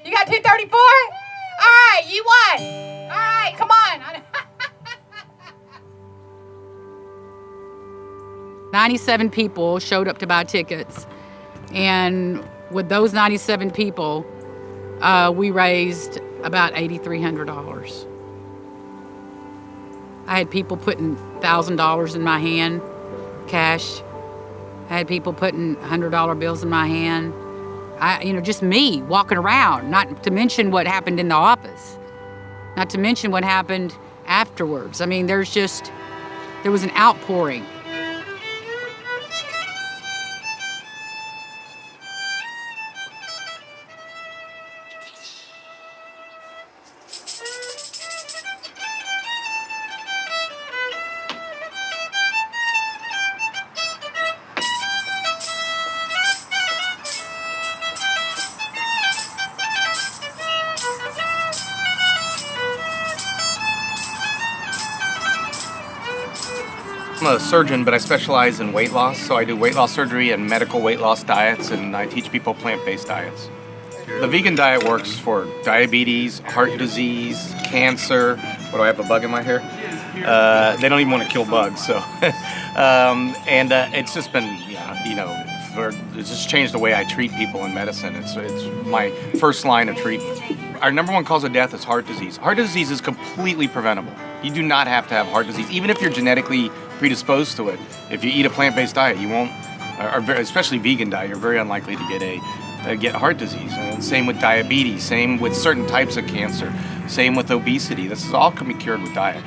You got 234? All right, you won. All right, come on. 97 people showed up to buy tickets. And with those 97 people, we raised about $8,300. I had people putting $1,000 in my hand, cash. I had people putting $100 bills in my hand. Just me walking around, not to mention what happened in the office, not to mention what happened afterwards. I mean, there was an outpouring. I'm a surgeon, but I specialize in weight loss. So I do weight loss surgery and medical weight loss diets, and I teach people plant-based diets. The vegan diet works for diabetes, heart disease, cancer. What do I have, a bug in my hair? They don't even want to kill bugs, so. It's just been, it's just changed the way I treat people in medicine. It's my first line of treatment. Our number one cause of death is heart disease. Heart disease is completely preventable. You do not have to have heart disease, even if you're genetically predisposed to it. If you eat a plant-based diet, you won't, especially vegan diet, you're very unlikely to get heart disease. And same with diabetes, same with certain types of cancer, same with obesity. This is all can be cured with diet.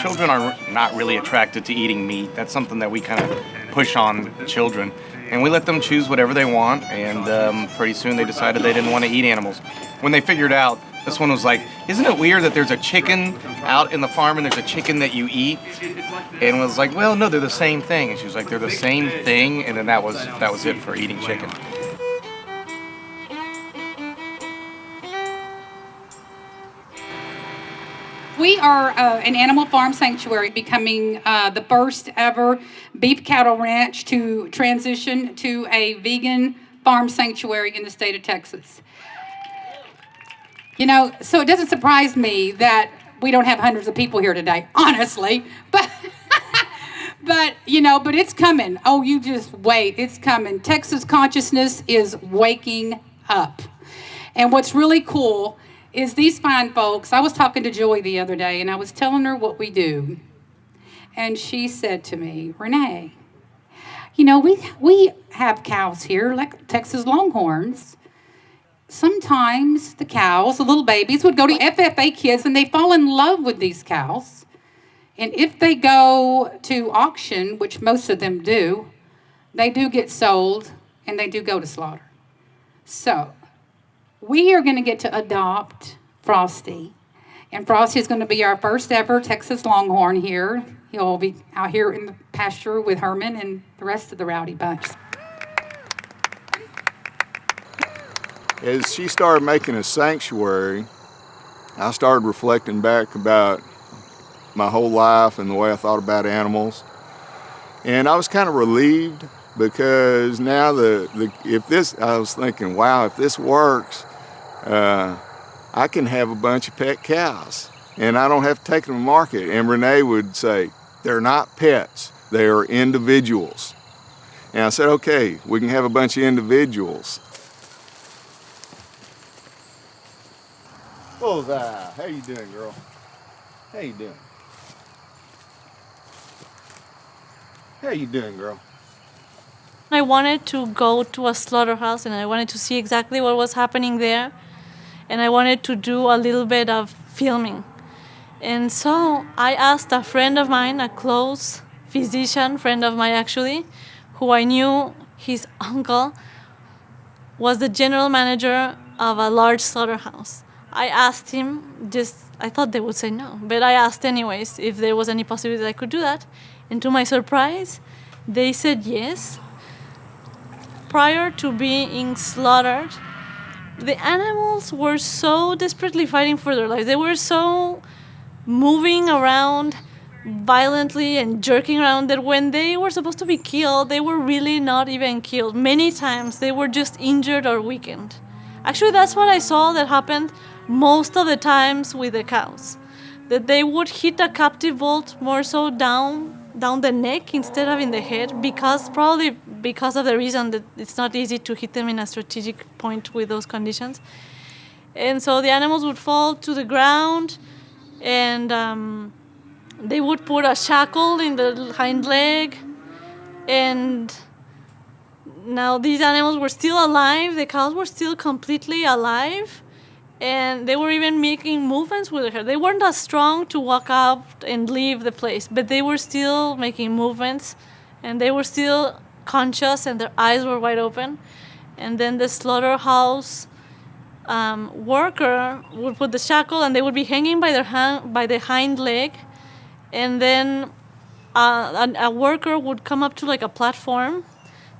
Children are not really attracted to eating meat. That's something that we kind of push on children. And we let them choose whatever they want, and pretty soon they decided they didn't want to eat animals. When they figured out, this one was like, isn't it weird that there's a chicken out in the farm and there's a chicken that you eat? And was like, well, no, they're the same thing. And she was like, they're the same thing, and then that was it for eating chicken. We are an animal farm sanctuary, becoming the first ever beef cattle ranch to transition to a vegan farm sanctuary in the state of Texas. So it doesn't surprise me that we don't have hundreds of people here today, honestly, but it's coming. Oh, you just wait, it's coming. Texas consciousness is waking up. And what's really cool is these fine folks. I was talking to Joy the other day, and I was telling her what we do. And she said to me, Renee, we have cows here, like Texas Longhorns. Sometimes the cows, the little babies, would go to FFA kids, and they fall in love with these cows. And if they go to auction, which most of them do, they do get sold, and they do go to slaughter. So we are going to get to adopt Frosty. And Frosty is going to be our first ever Texas Longhorn here. He'll be out here in the pasture with Herman and the rest of the rowdy bunch. As she started making a sanctuary, I started reflecting back about my whole life and the way I thought about animals. And I was kind of relieved because now I was thinking, wow, if this works, I can have a bunch of pet cows and I don't have to take them to market. And Renee would say, they're not pets, they are individuals. And I said, okay, we can have a bunch of individuals. Bullseye, how you doing, girl? How you doing? How you doing, girl? I wanted to go to a slaughterhouse and I wanted to see exactly what was happening there. And I wanted to do a little bit of filming. And so I asked a friend of mine, a close physician friend of mine actually, who I knew his uncle was the general manager of a large slaughterhouse. I asked him, I thought they would say no, but I asked anyways if there was any possibility I could do that. And to my surprise, they said yes. Prior to being slaughtered, the animals were so desperately fighting for their lives. They were so moving around violently and jerking around that when they were supposed to be killed, they were really not even killed. Many times they were just injured or weakened. Actually, that's what I saw that happened most of the times with the cows. That they would hit a captive bolt more so down the neck instead of in the head, probably because of the reason that it's not easy to hit them in a strategic point with those conditions. And so the animals would fall to the ground, and they would put a shackle in the hind leg, and now these animals were still alive. The cows were still completely alive, and they were even making movements with their hair. They weren't as strong to walk up and leave the place, but they were still making movements, and they were still conscious, and their eyes were wide open. And then the slaughterhouse worker would put the shackle, and they would be hanging by the hind leg, and then a worker would come up to like a platform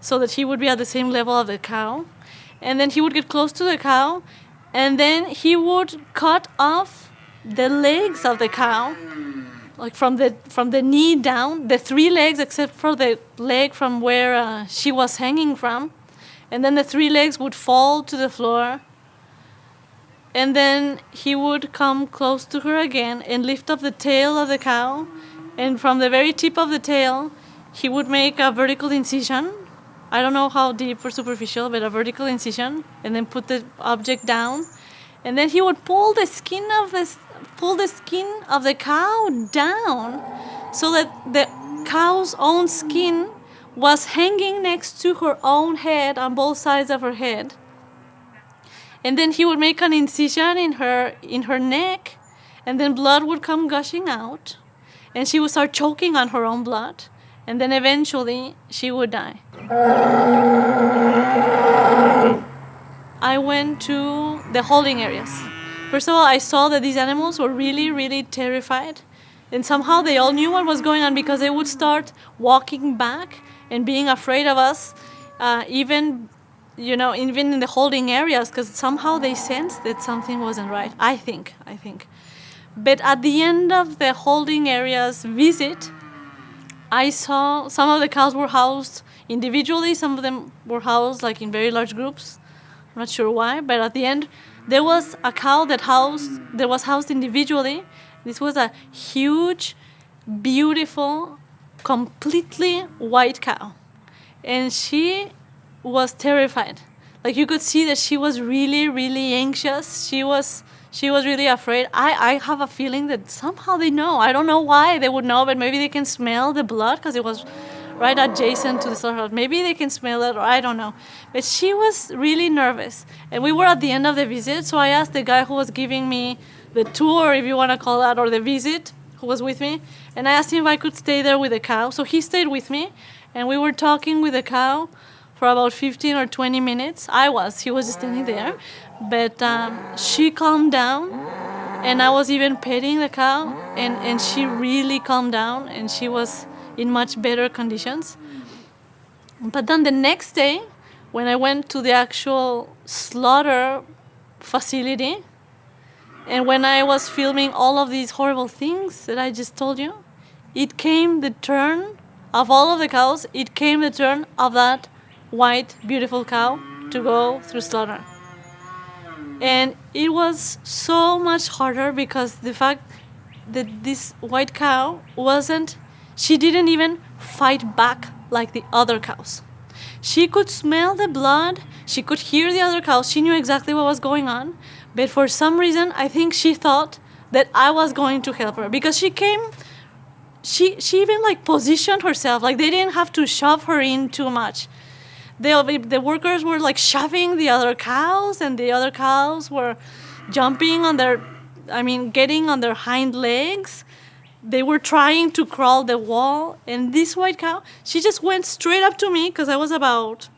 so that he would be at the same level of the cow, and then he would get close to the cow, and then he would cut off the legs of the cow, like from the knee down, the 3 legs except for the leg from where she was hanging from, and then the 3 legs would fall to the floor. And then he would come close to her again and lift up the tail of the cow. And from the very tip of the tail, he would make a vertical incision. I don't know how deep or superficial, but a vertical incision. And then put the object down. And then he would pull the skin of the cow down so that the cow's own skin was hanging next to her own head on both sides of her head. And then he would make an incision in her neck, and then blood would come gushing out, and she would start choking on her own blood, and then eventually she would die. I went to the holding areas. First of all, I saw that these animals were really, really terrified, and somehow they all knew what was going on because they would start walking back and being afraid of us, even in the holding areas, because somehow they sensed that something wasn't right. I think. But at the end of the holding areas visit, I saw some of the cows were housed individually, some of them were housed like in very large groups. I'm not sure why, but at the end, there was a cow that was housed individually. This was a huge, beautiful, completely white cow. And she was terrified. Like you could see that she was really, really anxious. She was really afraid. I have a feeling that somehow they know. I don't know why they would know, but maybe they can smell the blood because it was right adjacent to the slaughterhouse. Maybe they can smell it, or I don't know. But she was really nervous. And we were at the end of the visit, so I asked the guy who was giving me the tour, if you want to call that, or the visit, who was with me, and I asked him if I could stay there with the cow. So he stayed with me, and we were talking with the cow for about 15 or 20 minutes. He was just standing there. But she calmed down, and I was even petting the cow, and she really calmed down, and she was in much better conditions. But then the next day, when I went to the actual slaughter facility, and when I was filming all of these horrible things that I just told you, it came the turn of all of the cows, it came the turn of that white, beautiful cow to go through slaughter. And it was so much harder because the fact that this white cow she didn't even fight back like the other cows. She could smell the blood. She could hear the other cows. She knew exactly what was going on. But for some reason, I think she thought that I was going to help her because she came. She even like positioned herself. Like they didn't have to shove her in too much. The workers were like shoving the other cows, and the other cows were jumping on getting on their hind legs. They were trying to crawl the wall, and this white cow, she just went straight up to me because I was about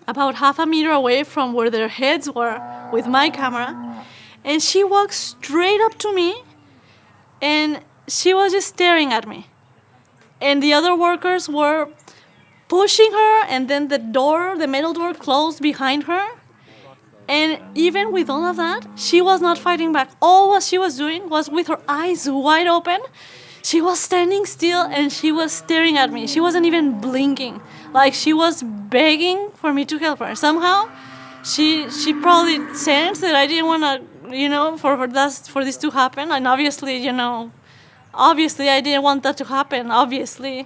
half a meter away from where their heads were with my camera, and she walked straight up to me, and she was just staring at me. And the other workers were pushing her, and then the metal door closed behind her. And even with all of that, she was not fighting back. All what she was doing was with her eyes wide open. She was standing still and she was staring at me. She wasn't even blinking. Like she was begging for me to help her. Somehow, she probably sensed that I didn't want to, for this to happen. And obviously, I didn't want that to happen, obviously.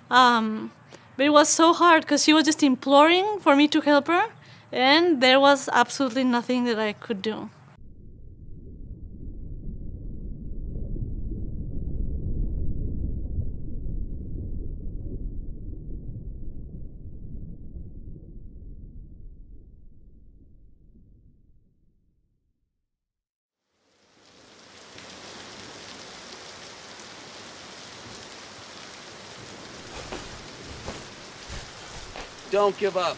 But it was so hard because she was just imploring for me to help her. And there was absolutely nothing that I could do. Don't give up.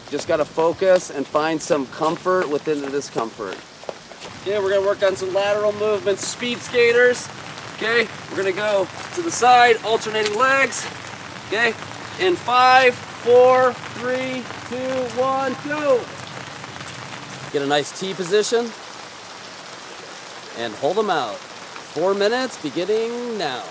Just gotta focus and find some comfort within the discomfort. Okay, we're gonna work on some lateral movements, speed skaters. Okay, we're gonna go to the side, alternating legs. Okay, in 5, 4, 3, 2, 1, go. Get a nice T position and hold them out. 4 minutes, beginning now.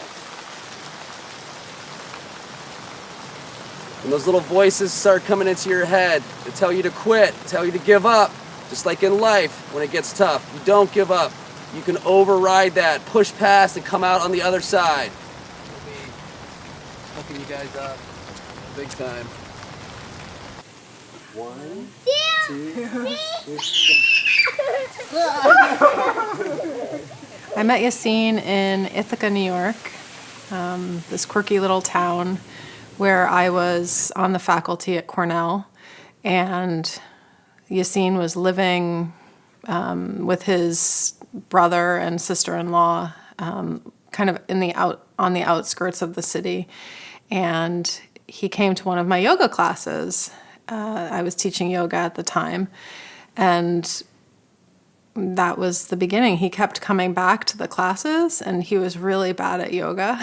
When those little voices start coming into your head to tell you to quit, tell you to give up, just like in life, when it gets tough, you don't give up. You can override that, push past, and come out on the other side. We'll be hooking you guys up big time. 1, 2, 3. I met Yassine in Ithaca, New York, this quirky little town where I was on the faculty at Cornell, and Yassine was living with his brother and sister-in-law, kind of on the outskirts of the city, and he came to one of my yoga classes. I was teaching yoga at the time, and that was the beginning. He kept coming back to the classes, and he was really bad at yoga.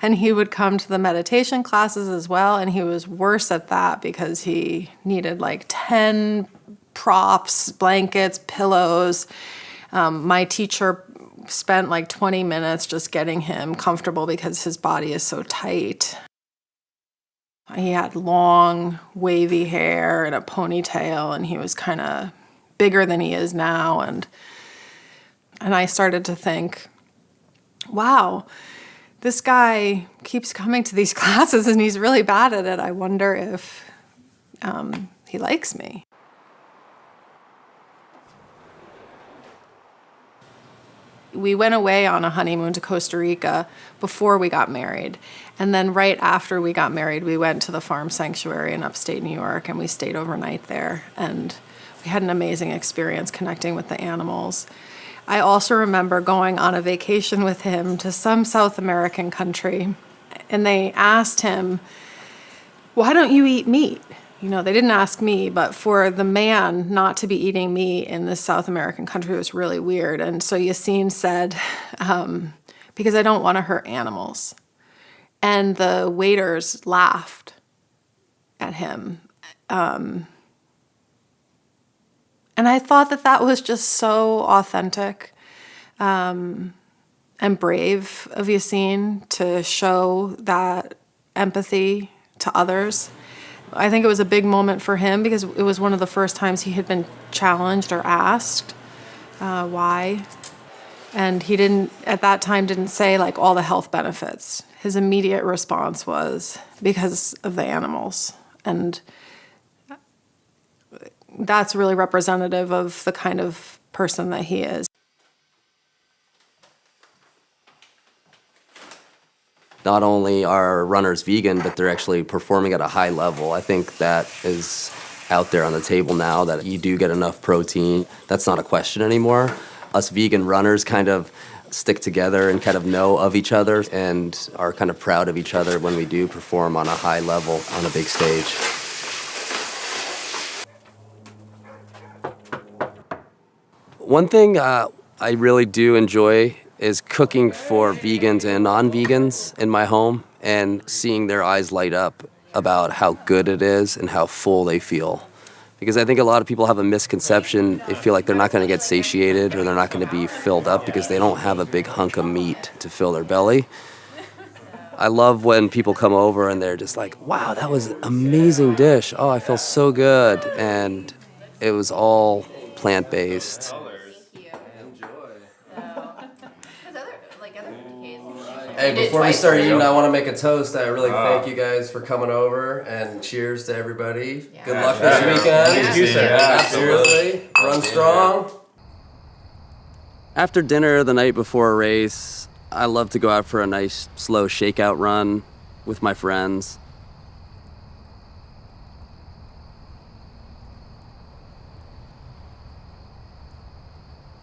And he would come to the meditation classes as well, and he was worse at that because he needed like 10 props, blankets, pillows. My teacher spent like 20 minutes just getting him comfortable because his body is so tight. He had long, wavy hair and a ponytail, and he was kind of bigger than he is now, and I started to think, wow, this guy keeps coming to these classes and he's really bad at it. I wonder if he likes me. We went away on a honeymoon to Costa Rica before we got married. And then right after we got married, we went to the farm sanctuary in upstate New York, and we stayed overnight there. And we had an amazing experience connecting with the animals. I also remember going on a vacation with him to some South American country, and they asked him, why don't you eat meat? You know, they didn't ask me, but for the man not to be eating meat in this South American country was really weird. And so Yassine said, because I don't want to hurt animals. And the waiters laughed at him. And I thought that that was just so authentic and brave of Yassine to show that empathy to others. I think it was a big moment for him because it was one of the first times he had been challenged or asked why. And he didn't, at that time, didn't say like all the health benefits. His immediate response was because of the animals. And that's really representative of the kind of person that he is. Not only are runners vegan, but they're actually performing at a high level. I think that is out there on the table now, that you do get enough protein. That's not a question anymore. Us vegan runners kind of stick together and kind of know of each other and are kind of proud of each other when we do perform on a high level on a big stage. One thing I really do enjoy is cooking for vegans and non-vegans in my home and seeing their eyes light up about how good it is and how full they feel. Because I think a lot of people have a misconception. They feel like they're not going to get satiated or they're not going to be filled up because they don't have a big hunk of meat to fill their belly. I love when people come over and they're just like, wow, that was an amazing dish. Oh, I feel so good. And it was all plant-based. Hey, before we start eating, I want to make a toast. I really thank you guys for coming over, and cheers to everybody. Good luck this weekend. Thank you, sir. Absolutely. Run strong. After dinner the night before a race, I love to go out for a nice slow shakeout run with my friends.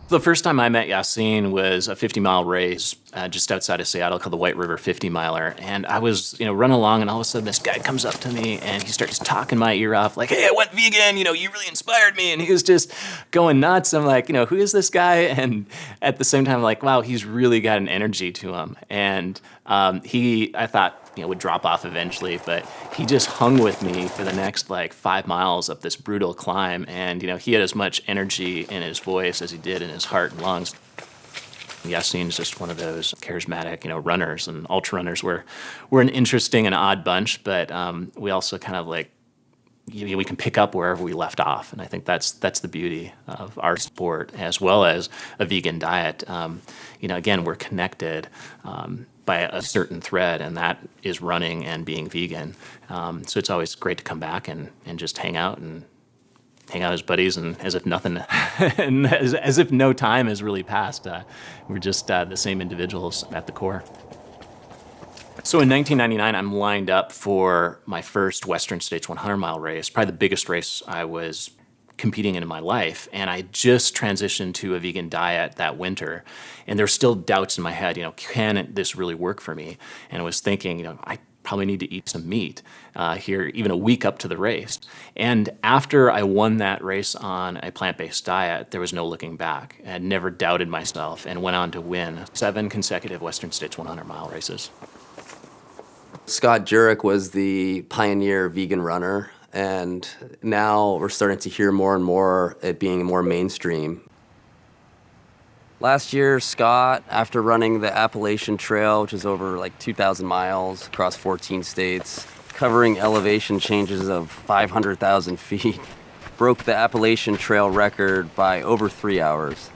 The first time I met Yassine was a 50-mile race just outside of Seattle called the White River 50-miler. And I was, running along, and all of a sudden this guy comes up to me and he starts talking my ear off like, hey, I went vegan, you really inspired me. And he was just going nuts. I'm like, who is this guy? And at the same time, like, wow, he's really got an energy to him. And I thought, would drop off eventually, but he just hung with me for the next 5 miles up this brutal climb. And, he had as much energy in his voice as he did in his heart and lungs. Yassine's just one of those charismatic, runners, and ultra runners. We're an interesting and odd bunch, but we also kind of we can pick up wherever we left off. And I think that's the beauty of our sport as well as a vegan diet. Again, we're connected by a certain thread, and that is running and being vegan. So it's always great to come back and just hang out as buddies, and as if nothing, and as if no time has really passed. We're just the same individuals at the core. So in 1999, I'm lined up for my first Western States 100-mile race, probably the biggest race I was competing in my life. And I just transitioned to a vegan diet that winter. And there's still doubts in my head, can this really work for me? And I was thinking, I probably need to eat some meat here even a week up to the race. And after I won that race on a plant-based diet, there was no looking back. I had never doubted myself and went on to win 7 consecutive Western States 100-mile races. Scott Jurek was the pioneer vegan runner, and now we're starting to hear more and more it being more mainstream. Last year, Scott, after running the Appalachian Trail, which is over 2,000 miles across 14 states, covering elevation changes of 500,000 feet, broke the Appalachian Trail record by over 3 hours.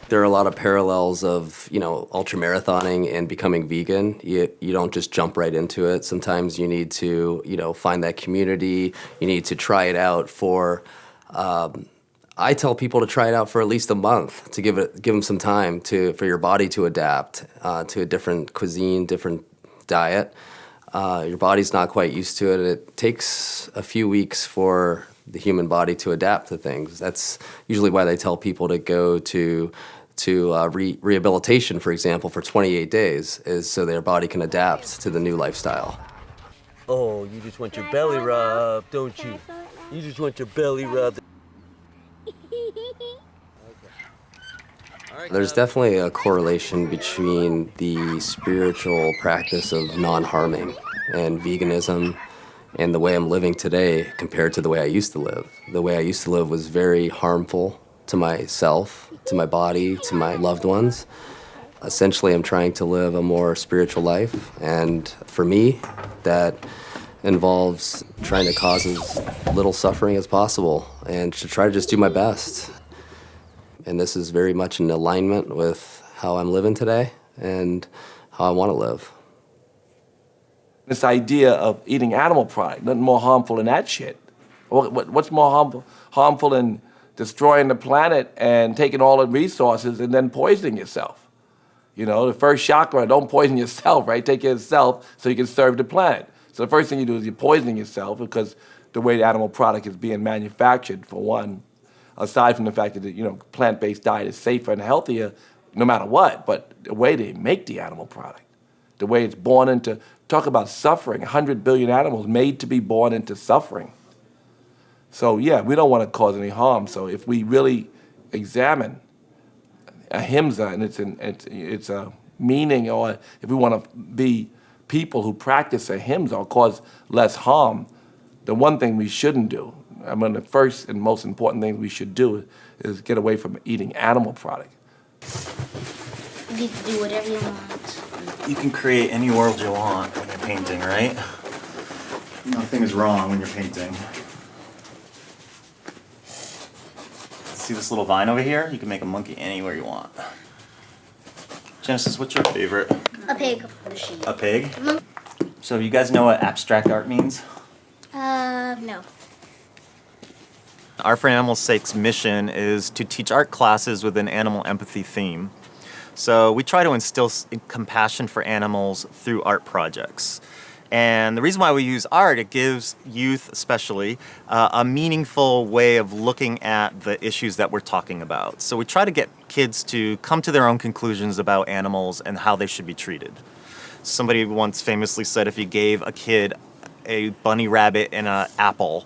There are a lot of parallels of, ultramarathoning and becoming vegan. You don't just jump right into it. Sometimes you need to, find that community. You need to try it out for, I tell people to try it out for at least a month to give them some time for your body to adapt to a different cuisine, different diet. Your body's not quite used to it. It takes a few weeks for the human body to adapt to things. That's usually why they tell people to go to rehabilitation, for example, for 28 days, is so their body can adapt to the new lifestyle. Oh, you just want your belly rubbed, don't you? You just want your belly rubbed. There's definitely a correlation between the spiritual practice of non-harming and veganism and the way I'm living today compared to the way I used to live. The way I used to live was very harmful to myself, to my body, to my loved ones. Essentially, I'm trying to live a more spiritual life, and for me, that involves trying to cause as little suffering as possible and to try to just do my best. And this is very much in alignment with how I'm living today and how I want to live. This idea of eating animal product, nothing more harmful than that shit. What's more harmful than destroying the planet and taking all the resources and then poisoning yourself? You know, the first chakra, don't poison yourself, right? Take care of yourself so you can serve the planet. So the first thing you do is you're poisoning yourself because the way the animal product is being manufactured, for one, aside from the fact that, you know, plant-based diet is safer and healthier no matter what, but the way they make the animal product, the way it's born into, talk about suffering, 100 billion animals made to be born into suffering. So yeah, we don't want to cause any harm. So if we really examine ahimsa and its a meaning, or if we want to be people who practice ahimsa or cause less harm, the one thing we shouldn't do, I mean, the first and most important thing we should do is get away from eating animal product. You can do whatever you want. You can create any world you want when you're painting, right? Nothing is wrong when you're painting. See this little vine over here? You can make a monkey anywhere you want. Genesis, what's your favorite? A pig. A pig? So you guys know what abstract art means? No. Art for Animals' Sake's mission is to teach art classes with an animal empathy theme. So we try to instill compassion for animals through art projects. And the reason why we use art, it gives youth especially a meaningful way of looking at the issues that we're talking about. So we try to get kids to come to their own conclusions about animals and how they should be treated. Somebody once famously said if you gave a kid a bunny rabbit and an apple,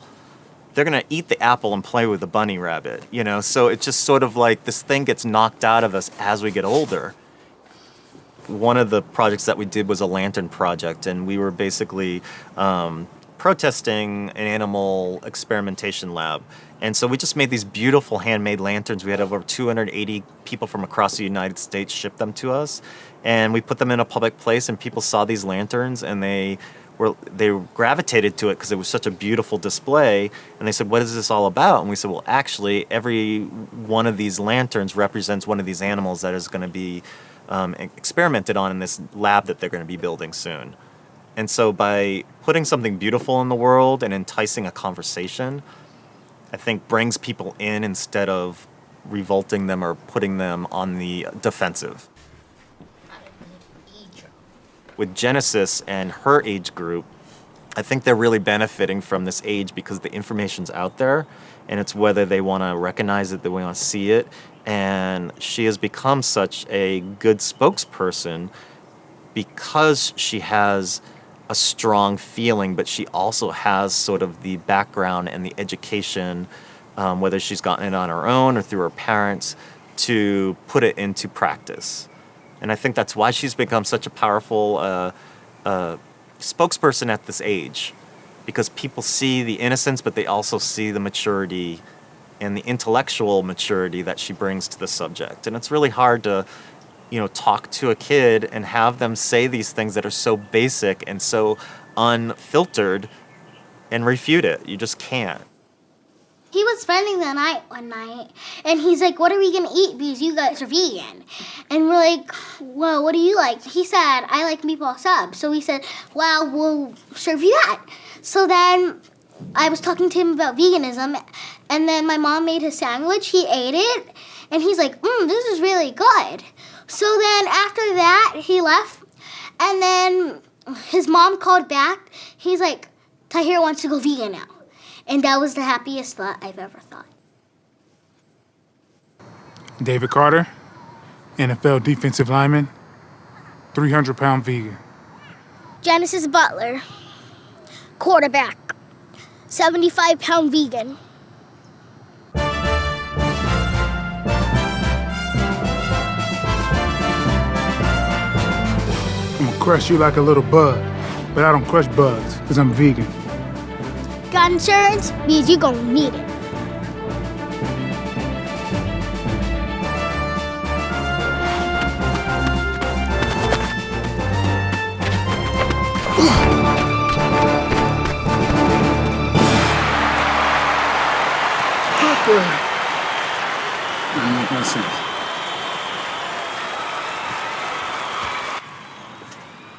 they're gonna eat the apple and play with the bunny rabbit, you know? So it's just sort of like this thing gets knocked out of us as we get older. One of the projects that we did was a lantern project, and we were basically protesting an animal experimentation lab. And so we just made these beautiful handmade lanterns. We had over 280 people from across the United States ship them to us. And we put them in a public place, and people saw these lanterns, and they gravitated to it because it was such a beautiful display. And they said, what is this all about? And we said, well, actually, every one of these lanterns represents one of these animals that is going to be experimented on in this lab that they're going to be building soon. And so by putting something beautiful in the world and enticing a conversation, I think brings people in instead of revolting them or putting them on the defensive. With Genesis and her age group, I think they're really benefiting from this age because the information's out there, and it's whether they want to recognize it, they want to see it. And she has become such a good spokesperson because she has a strong feeling, but she also has sort of the background and the education, whether she's gotten it on her own or through her parents, to put it into practice. And I think that's why she's become such a powerful spokesperson at this age, because people see the innocence, but they also see the maturity and the intellectual maturity that she brings to the subject. And it's really hard to, talk to a kid and have them say these things that are so basic and so unfiltered and refute it. You just can't. He was spending the night one night, and he's like, what are we going to eat because you guys are vegan? And we're like, well, what do you like? He said, I like meatball sub. So we said, well, we'll serve you that. So then I was talking to him about veganism, and then my mom made his sandwich. He ate it, and he's like, this is really good. So then after that, he left, and then his mom called back. He's like, Tahir wants to go vegan now. And that was the happiest thought I've ever thought. David Carter, NFL defensive lineman, 300-pound vegan. Genesis Butler, quarterback, 75-pound vegan. I'm gonna crush you like a little bug, but I don't crush bugs because I'm vegan. Got insurance? Means you're gonna need it.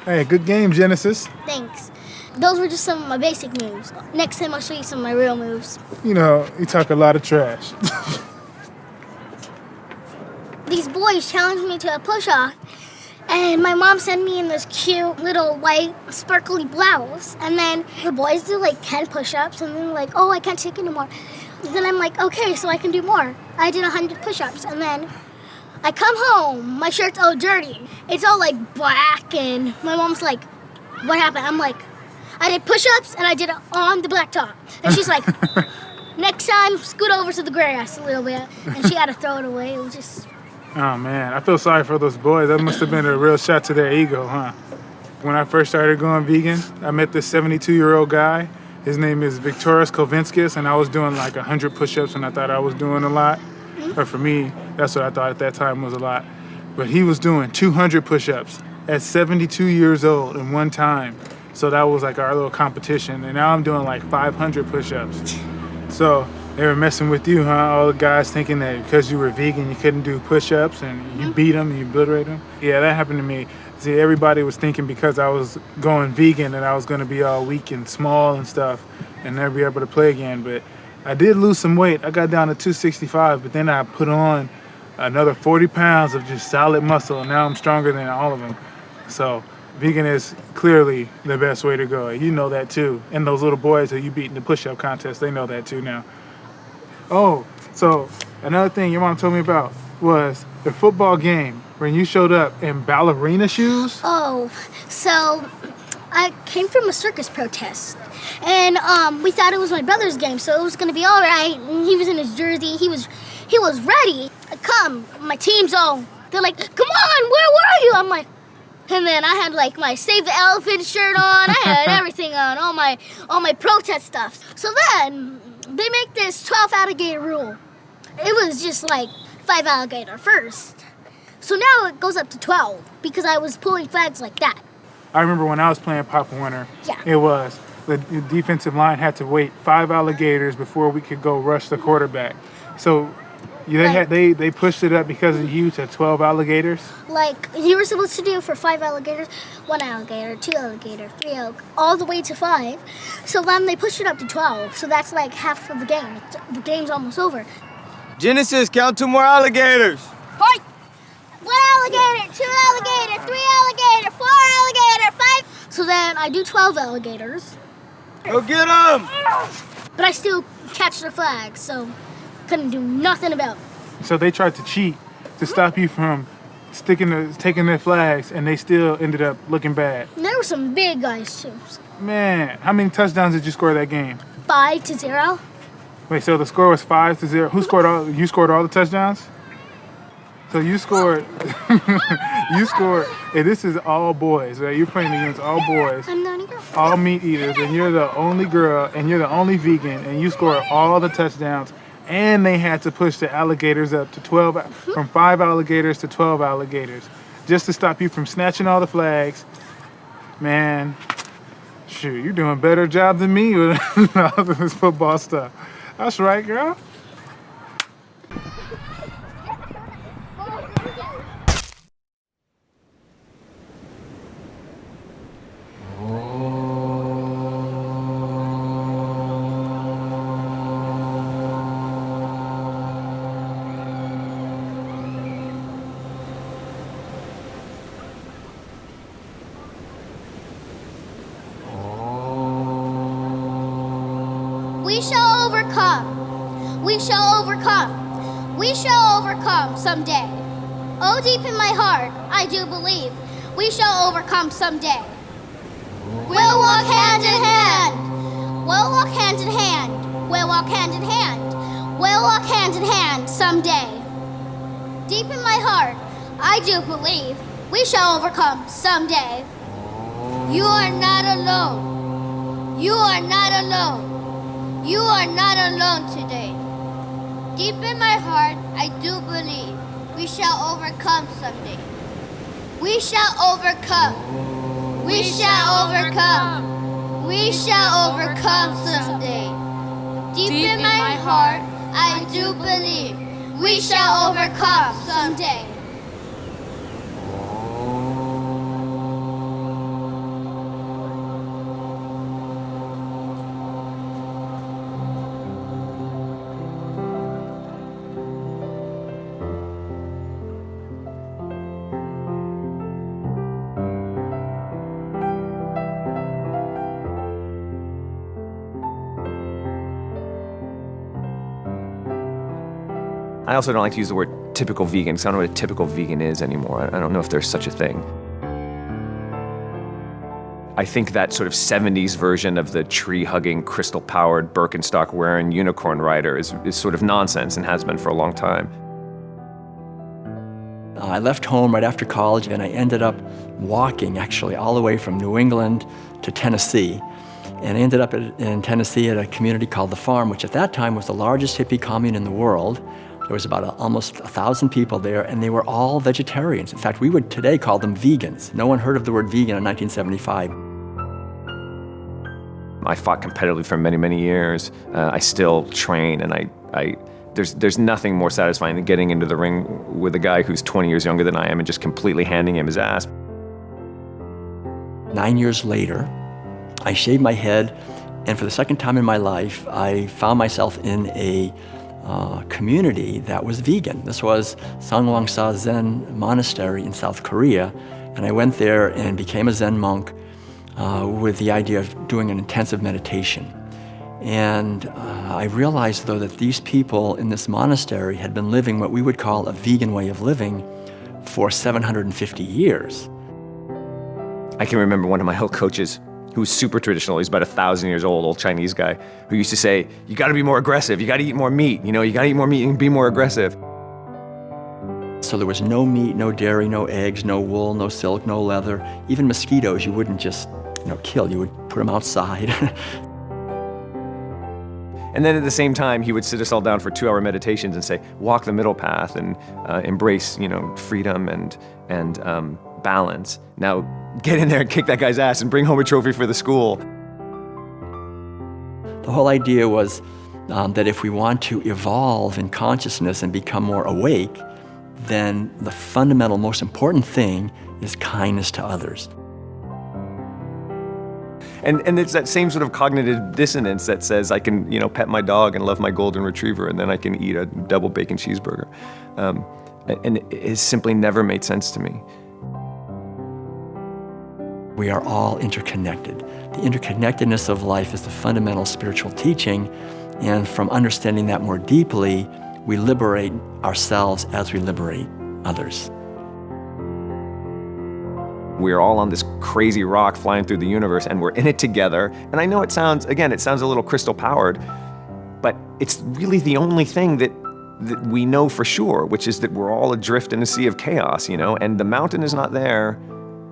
Hey, good game, Genesis. Thanks. Those were just some of my basic moves. Next time I'll show you some of my real moves. You know, you talk a lot of trash. These boys challenged me to a push-off, and my mom sent me in this cute little white sparkly blouse. And then the boys do like 10 push-ups, and then like, oh, I can't take anymore. And then I'm like, okay, so I can do more. I did 100 push-ups, and then I come home, my shirt's all dirty. It's all like black, and my mom's like, what happened? I'm like, I did push-ups, and I did it on the blacktop. And she's like, next time, scoot over to the grass a little bit. And she had to throw it away. It was just... Oh man, I feel sorry for those boys. That must have been a real shot to their ego, huh? When I first started going vegan, I met this 72-year-old guy. His name is Viktoras Kovinskis, and I was doing like 100 push-ups, and I thought I was doing a lot. Or for me, that's what I thought at that time was a lot. But he was doing 200 push-ups at 72 years old in one time. So that was like our little competition. And now I'm doing like 500 push-ups. So they were messing with you, huh? All the guys thinking that because you were vegan, you couldn't do push-ups and you beat them and you obliterate them. Yeah, that happened to me. See, everybody was thinking because I was going vegan that I was going to be all weak and small and stuff and never be able to play again. But I did lose some weight. I got down to 265, but then I put on another 40 pounds of just solid muscle, and now I'm stronger than all of them. So vegan is clearly the best way to go. You know that too. And those little boys that you beat in the push-up contest, they know that too now. Oh, so another thing your mom told me about was the football game when you showed up in ballerina shoes. Oh, so I came from a circus protest, and we thought it was my brother's game, so it was gonna be all right. And he was in his jersey. He was ready. Come, my team's all. They're like, come on, where were you? I'm like, and then I had like my Save the Elephant shirt on. I had everything on, all my protest stuff. So then they make this 12 alligator rule. It was just like 5 alligator first. So now it goes up to 12 because I was pulling flags like that. I remember when I was playing Papa Winter, Yeah. it was the defensive line had to wait 5 alligators before we could go rush the quarterback. So they pushed it up because of you to 12 alligators. Like you were supposed to do for 5 alligators, 1 alligator, 2 alligator, 3 alligator, all the way to 5. So then they pushed it up to 12. So that's like half of the game. The game's almost over. Genesis, count 2 more alligators. Fight! 1 alligator, 2 alligator, 3 alligator, 4 alligator, 5. So then I do 12 alligators. Go get them! But I still catch the flag, so couldn't do nothing about it. So they tried to cheat to stop you from taking their flags, and they still ended up looking bad. And there were some big guys too. Man, how many touchdowns did you score that game? 5-0. Wait, so the score was 5-0. Who scored all? You scored all the touchdowns? So you scored. And this is all boys, right? You're playing against all boys, I'm the only girl. all meat eaters, and you're the only girl, and you're the only vegan, and you scored all the touchdowns. And they had to push the alligators up to 12, from 5 alligators to 12 alligators, just to stop you from snatching all the flags. Man, shoot, you're doing a better job than me with all this football stuff. That's right, girl. We shall overcome. We shall overcome. We shall overcome someday. Oh, deep in my heart, I do believe we shall overcome someday. We'll walk hand in hand. We'll walk hand in hand. We'll walk hand in hand. We'll walk hand in hand someday. Deep in my heart, I do believe we shall overcome someday. You are not alone. You are not alone. You are not alone today. Deep in my heart, I do believe we shall overcome someday. We shall overcome. We shall overcome. We shall overcome someday. Deep in my heart, I do believe we shall overcome someday. I also don't like to use the word typical vegan, because I don't know what a typical vegan is anymore. I don't know if there's such a thing. I think that sort of 70s version of the tree-hugging, crystal-powered, Birkenstock-wearing unicorn rider is sort of nonsense and has been for a long time. I left home right after college, and I ended up walking, actually, all the way from New England to Tennessee. And I ended up in Tennessee at a community called The Farm, which at that time was the largest hippie commune in the world. There was about almost 1,000 people there, and they were all vegetarians. In fact, we would today call them vegans. No one heard of the word vegan in 1975. I fought competitively for many, many years. I still train, and there's nothing more satisfying than getting into the ring with a guy who's 20 years younger than I am and just completely handing him his ass. 9 years later, I shaved my head, and for the second time in my life, I found myself in a community that was vegan. This was Sangwangsa Zen Monastery in South Korea, and I went there and became a Zen monk with the idea of doing an intensive meditation. And I realized, though, that these people in this monastery had been living what we would call a vegan way of living for 750 years. I can remember one of my old coaches who was super traditional. He's about 1,000 years old Chinese guy, who used to say, you gotta be more aggressive, you gotta eat more meat, you gotta eat more meat and be more aggressive. So there was no meat, no dairy, no eggs, no wool, no silk, no leather. Even mosquitoes you wouldn't just kill, you would put them outside. And then at the same time, he would sit us all down for 2-hour meditations and say, walk the middle path and embrace, freedom and balance. Now, get in there and kick that guy's ass and bring home a trophy for the school. The whole idea was that if we want to evolve in consciousness and become more awake, then the fundamental, most important thing is kindness to others. And it's that same sort of cognitive dissonance that says I can, pet my dog and love my golden retriever, and then I can eat a double bacon cheeseburger. And it has simply never made sense to me. We are all interconnected. The interconnectedness of life is the fundamental spiritual teaching, and from understanding that more deeply, we liberate ourselves as we liberate others. We're all on this crazy rock flying through the universe, and we're in it together. And I know it sounds a little crystal powered, but it's really the only thing that we know for sure, which is that we're all adrift in a sea of chaos, and the mountain is not there,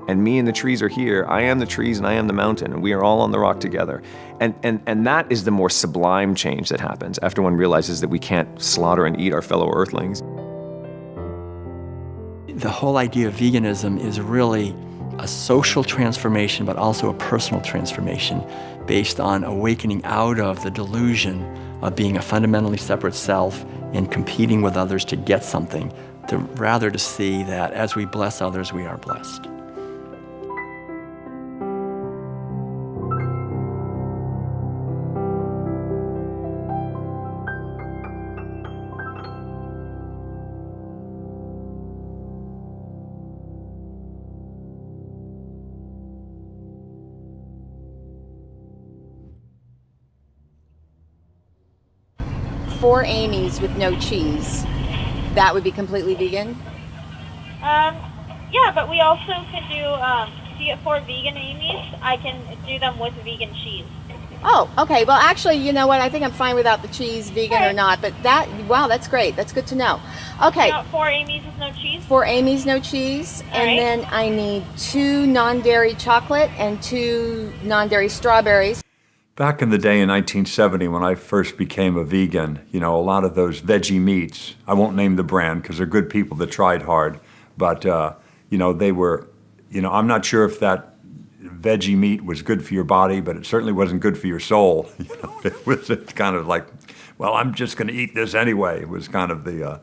and me and the trees are here. I am the trees and I am the mountain, and we are all on the rock together. And that is the more sublime change that happens after one realizes that we can't slaughter and eat our fellow earthlings. The whole idea of veganism is really a social transformation, but also a personal transformation based on awakening out of the delusion of being a fundamentally separate self and competing with others to get something, rather to see that as we bless others, we are blessed. Four Amy's with no cheese. That would be completely vegan? Yeah, but we also can do, if you get 4 vegan Amy's, I can do them with vegan cheese. Oh, okay. Well, actually, you know what? I think I'm fine without the cheese, vegan or not. But wow, that's great. That's good to know. Okay. 4 Amy's with no cheese? 4 Amy's, no cheese. And then I need 2 non-dairy chocolate and 2 non-dairy strawberries. Back in the day in 1970 when I first became a vegan, a lot of those veggie meats, I won't name the brand because they're good people that tried hard, but they were, I'm not sure if that veggie meat was good for your body, but it certainly wasn't good for your soul. It was kind of like, well, I'm just going to eat this anyway. It was kind of the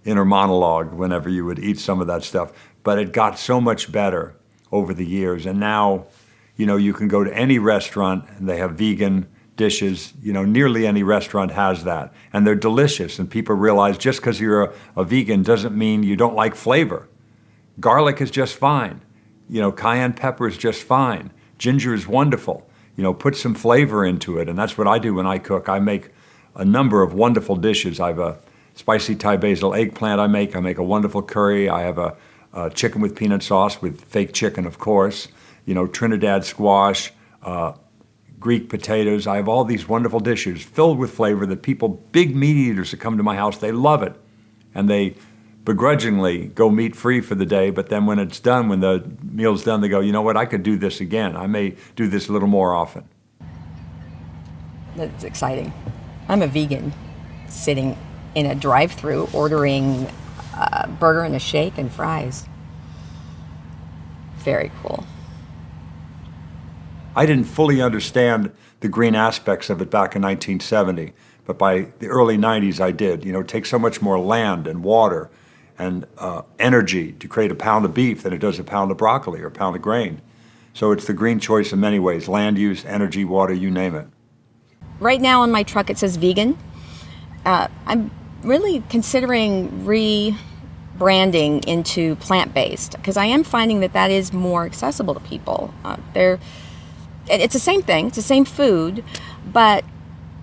inner monologue whenever you would eat some of that stuff. But it got so much better over the years, and now you can go to any restaurant and they have vegan dishes. Nearly any restaurant has that. And they're delicious. And people realize just because you're a vegan doesn't mean you don't like flavor. Garlic is just fine. Cayenne pepper is just fine. Ginger is wonderful. Put some flavor into it. And that's what I do when I cook. I make a number of wonderful dishes. I have a spicy Thai basil eggplant I make. I make a wonderful curry. I have a chicken with peanut sauce with fake chicken, of course. You know, Trinidad squash, Greek potatoes. I have all these wonderful dishes filled with flavor that people, big meat eaters that come to my house, they love it. And they begrudgingly go meat-free for the day, but then when it's done, when the meal's done, they go, you know what, I could do this again. I may do this a little more often. That's exciting. I'm a vegan sitting in a drive-thru ordering a burger and a shake and fries. Very cool. I didn't fully understand the green aspects of it back in 1970, but by the early 90s I did. You know, it takes so much more land and water and energy to create a pound of beef than it does a pound of broccoli or a pound of grain. So it's the green choice in many ways: land use, energy, water, you name it. Right now on my truck it says vegan. I'm really considering rebranding into plant-based because I am finding that that is more accessible to people. It's the same thing, it's the same food, but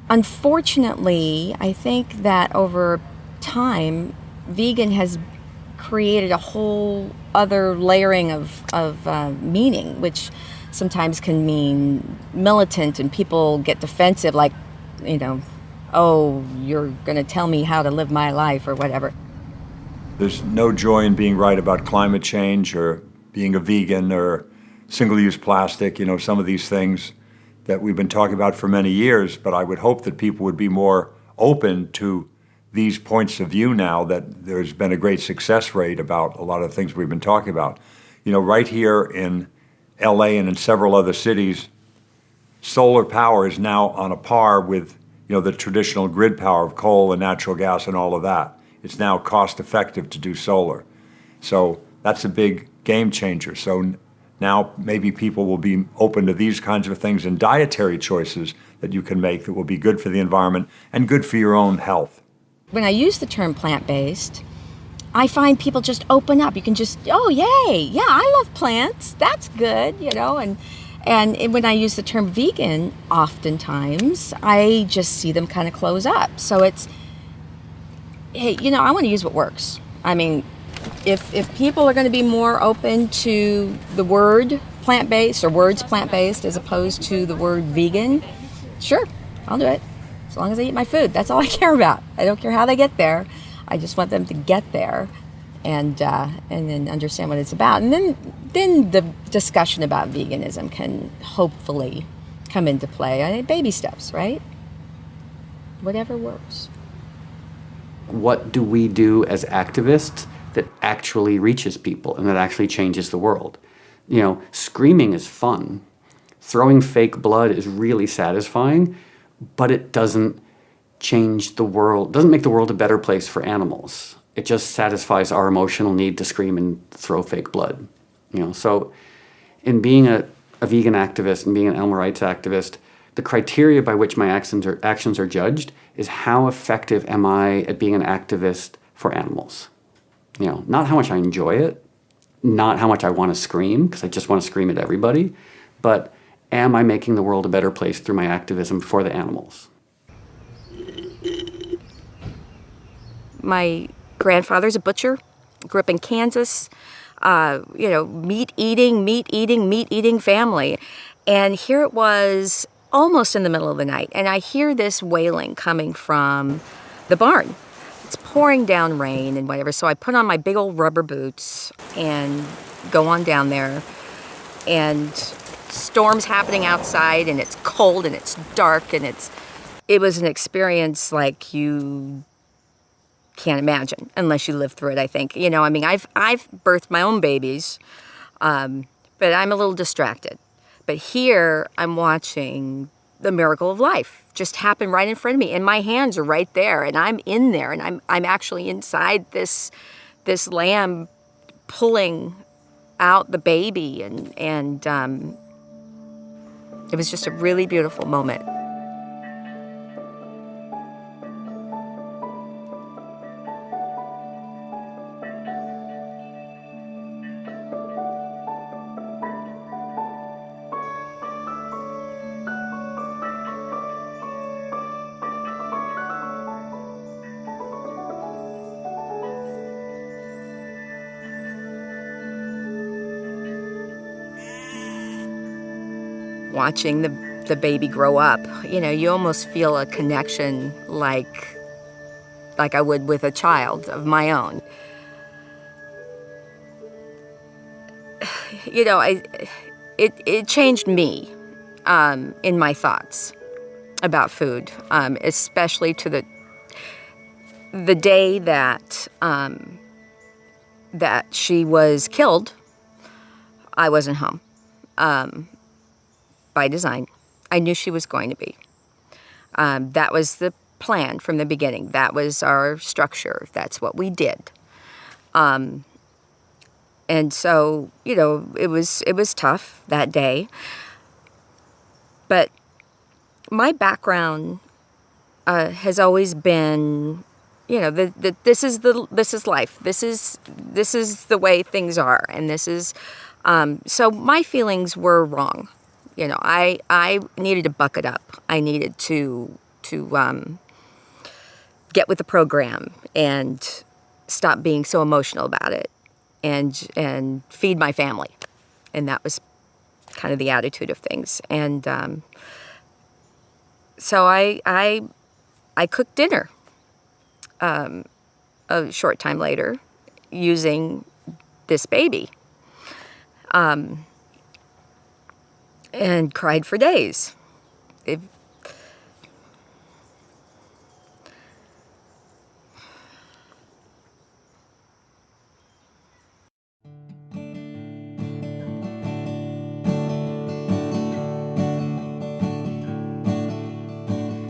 unfortunately, I think that over time, vegan has created a whole other layering of meaning, which sometimes can mean militant, and people get defensive, like, you know, oh, you're going to tell me how to live my life or whatever. There's no joy in being right about climate change or being a vegan or single-use plastic, you know, some of these things that we've been talking about for many years, but I would hope that people would be more open to these points of view now that there's been a great success rate about a lot of the things we've been talking about. You know, right here in LA and in several other cities, solar power is now on a par with, you know, the traditional grid power of coal and natural gas and all of that. It's now cost effective to do solar. So that's a big game changer. So now maybe people will be open to these kinds of things and dietary choices that you can make that will be good for the environment and good for your own health. When I use the term plant-based, I find people just open up. You can just, oh, yay, yeah, I love plants. That's good, you know. And when I use the term vegan, oftentimes I just see them kind of close up. So it's, hey, you know, I want to use what works. I mean, if people are going to be more open to the word plant-based or words plant-based as opposed to the word vegan, sure, I'll do it. As long as I eat my food, that's all I care about. I don't care how they get there. I just want them to get there and then understand what it's about. And then the discussion about veganism can hopefully come into play. I mean, baby steps, right? Whatever works. What do we do as activists that actually reaches people and that actually changes the world? You know, screaming is fun. Throwing fake blood is really satisfying, but it doesn't change the world, doesn't make the world a better place for animals. It just satisfies our emotional need to scream and throw fake blood. You know, so in being a vegan activist and being an animal rights activist, the criteria by which my actions are judged is how effective am I at being an activist for animals. You know, not how much I enjoy it, not how much I want to scream, because I just want to scream at everybody, but am I making the world a better place through my activism for the animals? My grandfather's a butcher, grew up in Kansas, you know, meat eating family. And here it was almost in the middle of the night, and I hear this wailing coming from the barn. It's pouring down rain and whatever, so I put on my big old rubber boots and go on down there, and storm's happening outside, and it's cold and it's dark, and it was an experience like you can't imagine unless you live through it, I think. You know, I mean, I've birthed my own babies, but I'm a little distracted. But here I'm watching the miracle of life just happen right in front of me, and my hands are right there, and I'm in there, and I'm actually inside this lamb pulling out the baby, and it was just a really beautiful moment. watching the baby grow up, you know, you almost feel a connection like I would with a child of my own. You know, it changed me in my thoughts about food, especially to the day that that she was killed. I wasn't home by design. I knew she was going to be. That was the plan from the beginning. That was our structure. That's what we did. And so, you know, it was tough that day. But my background has always been, you know, this is life. This is the way things are, and this is. So my feelings were wrong. You know, I needed to buck it up. I needed to get with the program and stop being so emotional about it, and feed my family, and that was kind of the attitude of things. And so I cooked dinner a short time later using this baby, and cried for days.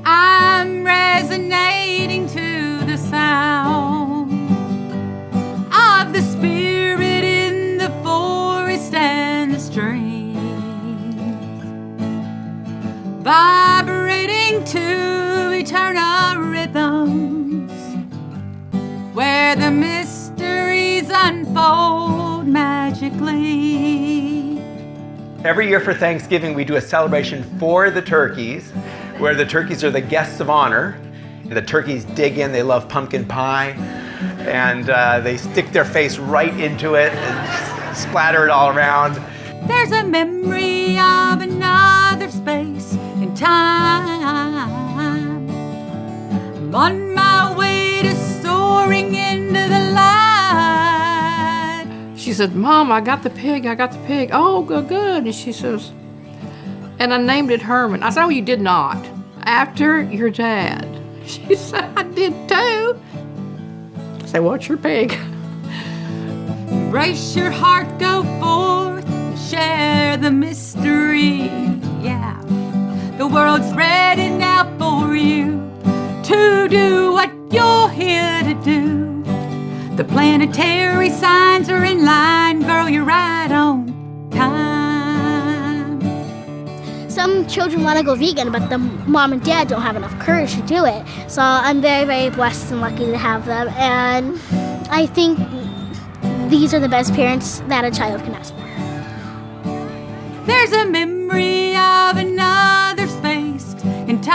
I'm resonating to the sound of the spirit in the forest and the stream, vibrating to eternal rhythms where the mysteries unfold magically. Every year for Thanksgiving, we do a celebration for the turkeys, where the turkeys are the guests of honor. The turkeys dig in, they love pumpkin pie, and they stick their face right into it and splatter it all around. There's a memory of another space and time. I'm on my way to soaring into the light. She said, Mom, I got the pig. Oh, good, good. And she says, and I named it Herman. I said, oh, you did not. After your dad. She said, I did too. I said, what's your pig? Embrace your heart, go forth, share the mystery. Yeah, the world's ready now for you to do what you're here to do. The planetary signs are in line, girl, you're right on time. Some children want to go vegan, but the mom and dad don't have enough courage to do it. So I'm very, very blessed and lucky to have them. And I think these are the best parents that a child can ask for. There's a memory of another space and time.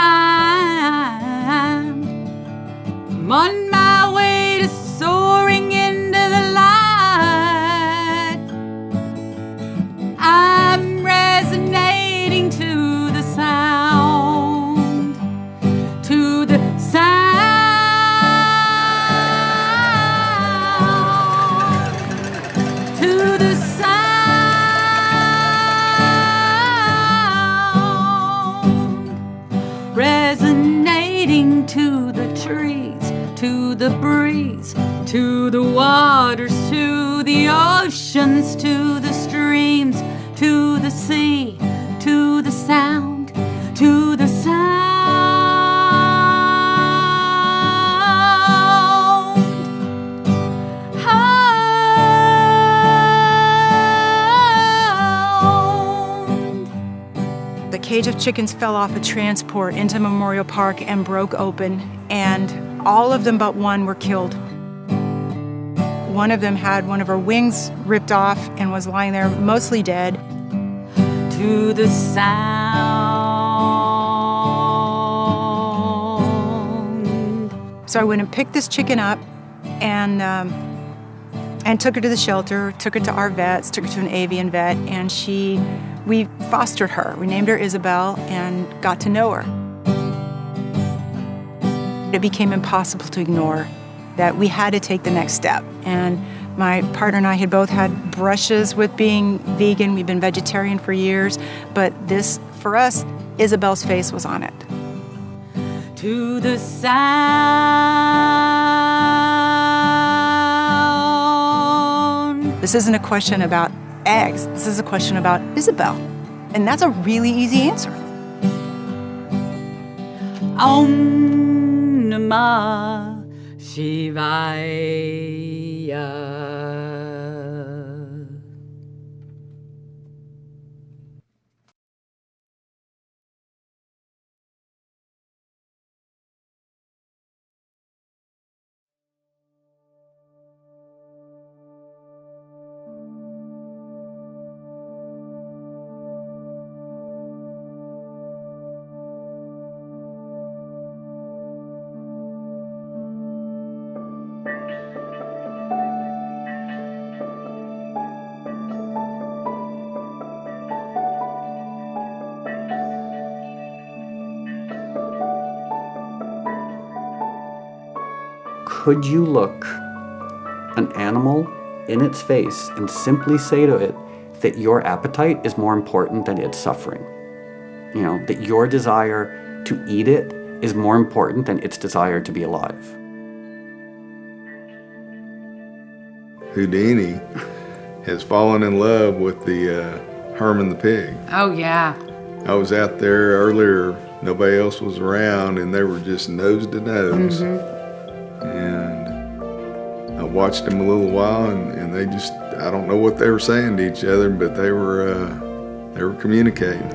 I'm on my way to soaring into the light. I'm resonating to the sound, to the sound, to the sound, resonating to the trees, to the breeze, to the waters, to the oceans, to the streams, to the sea, to the sound, to the sound. The cage of chickens fell off a transport into Memorial Park and broke open, and all of them but one were killed. One of them had one of her wings ripped off and was lying there mostly dead. To the sound. So I went and picked this chicken up and took her to the shelter, took her to our vets, took her to an avian vet, and she we fostered her. We named her Isabel and got to know her. It became impossible to ignore that we had to take the next step. And my partner and I had both had brushes with being vegan. We've been vegetarian for years, but this, for us, Isabel's face was on it. To the sound. This isn't a question about eggs. This is a question about Isabel. And that's a really easy answer. Om Namah Shivaya. Could you look an animal in its face and simply say to it that your appetite is more important than its suffering? You know, that your desire to eat it is more important than its desire to be alive. Houdini has fallen in love with the Herman the pig. Oh, yeah. I was out there earlier, nobody else was around, and they were just nose to nose. And I watched them a little while, and they just, I don't know what they were saying to each other, but they were communicating.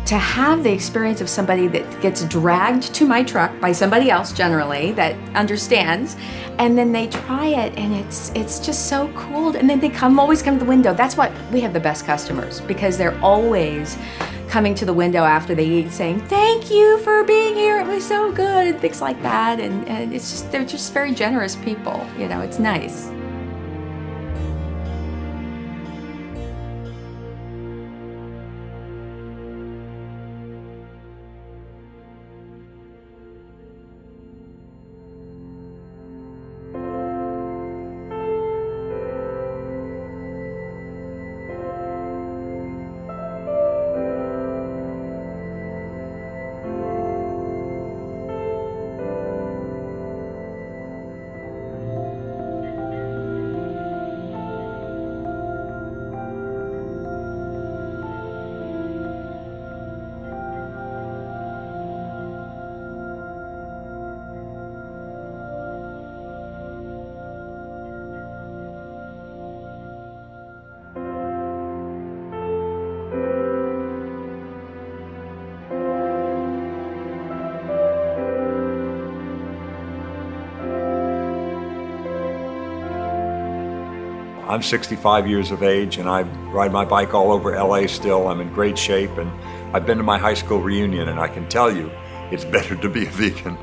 To have the experience of somebody that gets dragged to my truck by somebody else generally that understands, and then they try it and it's just so cool, and then they always come to the window. That's what we have the best customers, because they're always coming to the window after they eat saying, "Thank you for being here, it was so good," and things like that, and it's just, they're just very generous people, you know, it's nice. I'm 65 years of age and I ride my bike all over LA still. I'm in great shape and I've been to my high school reunion and I can tell you it's better to be a vegan.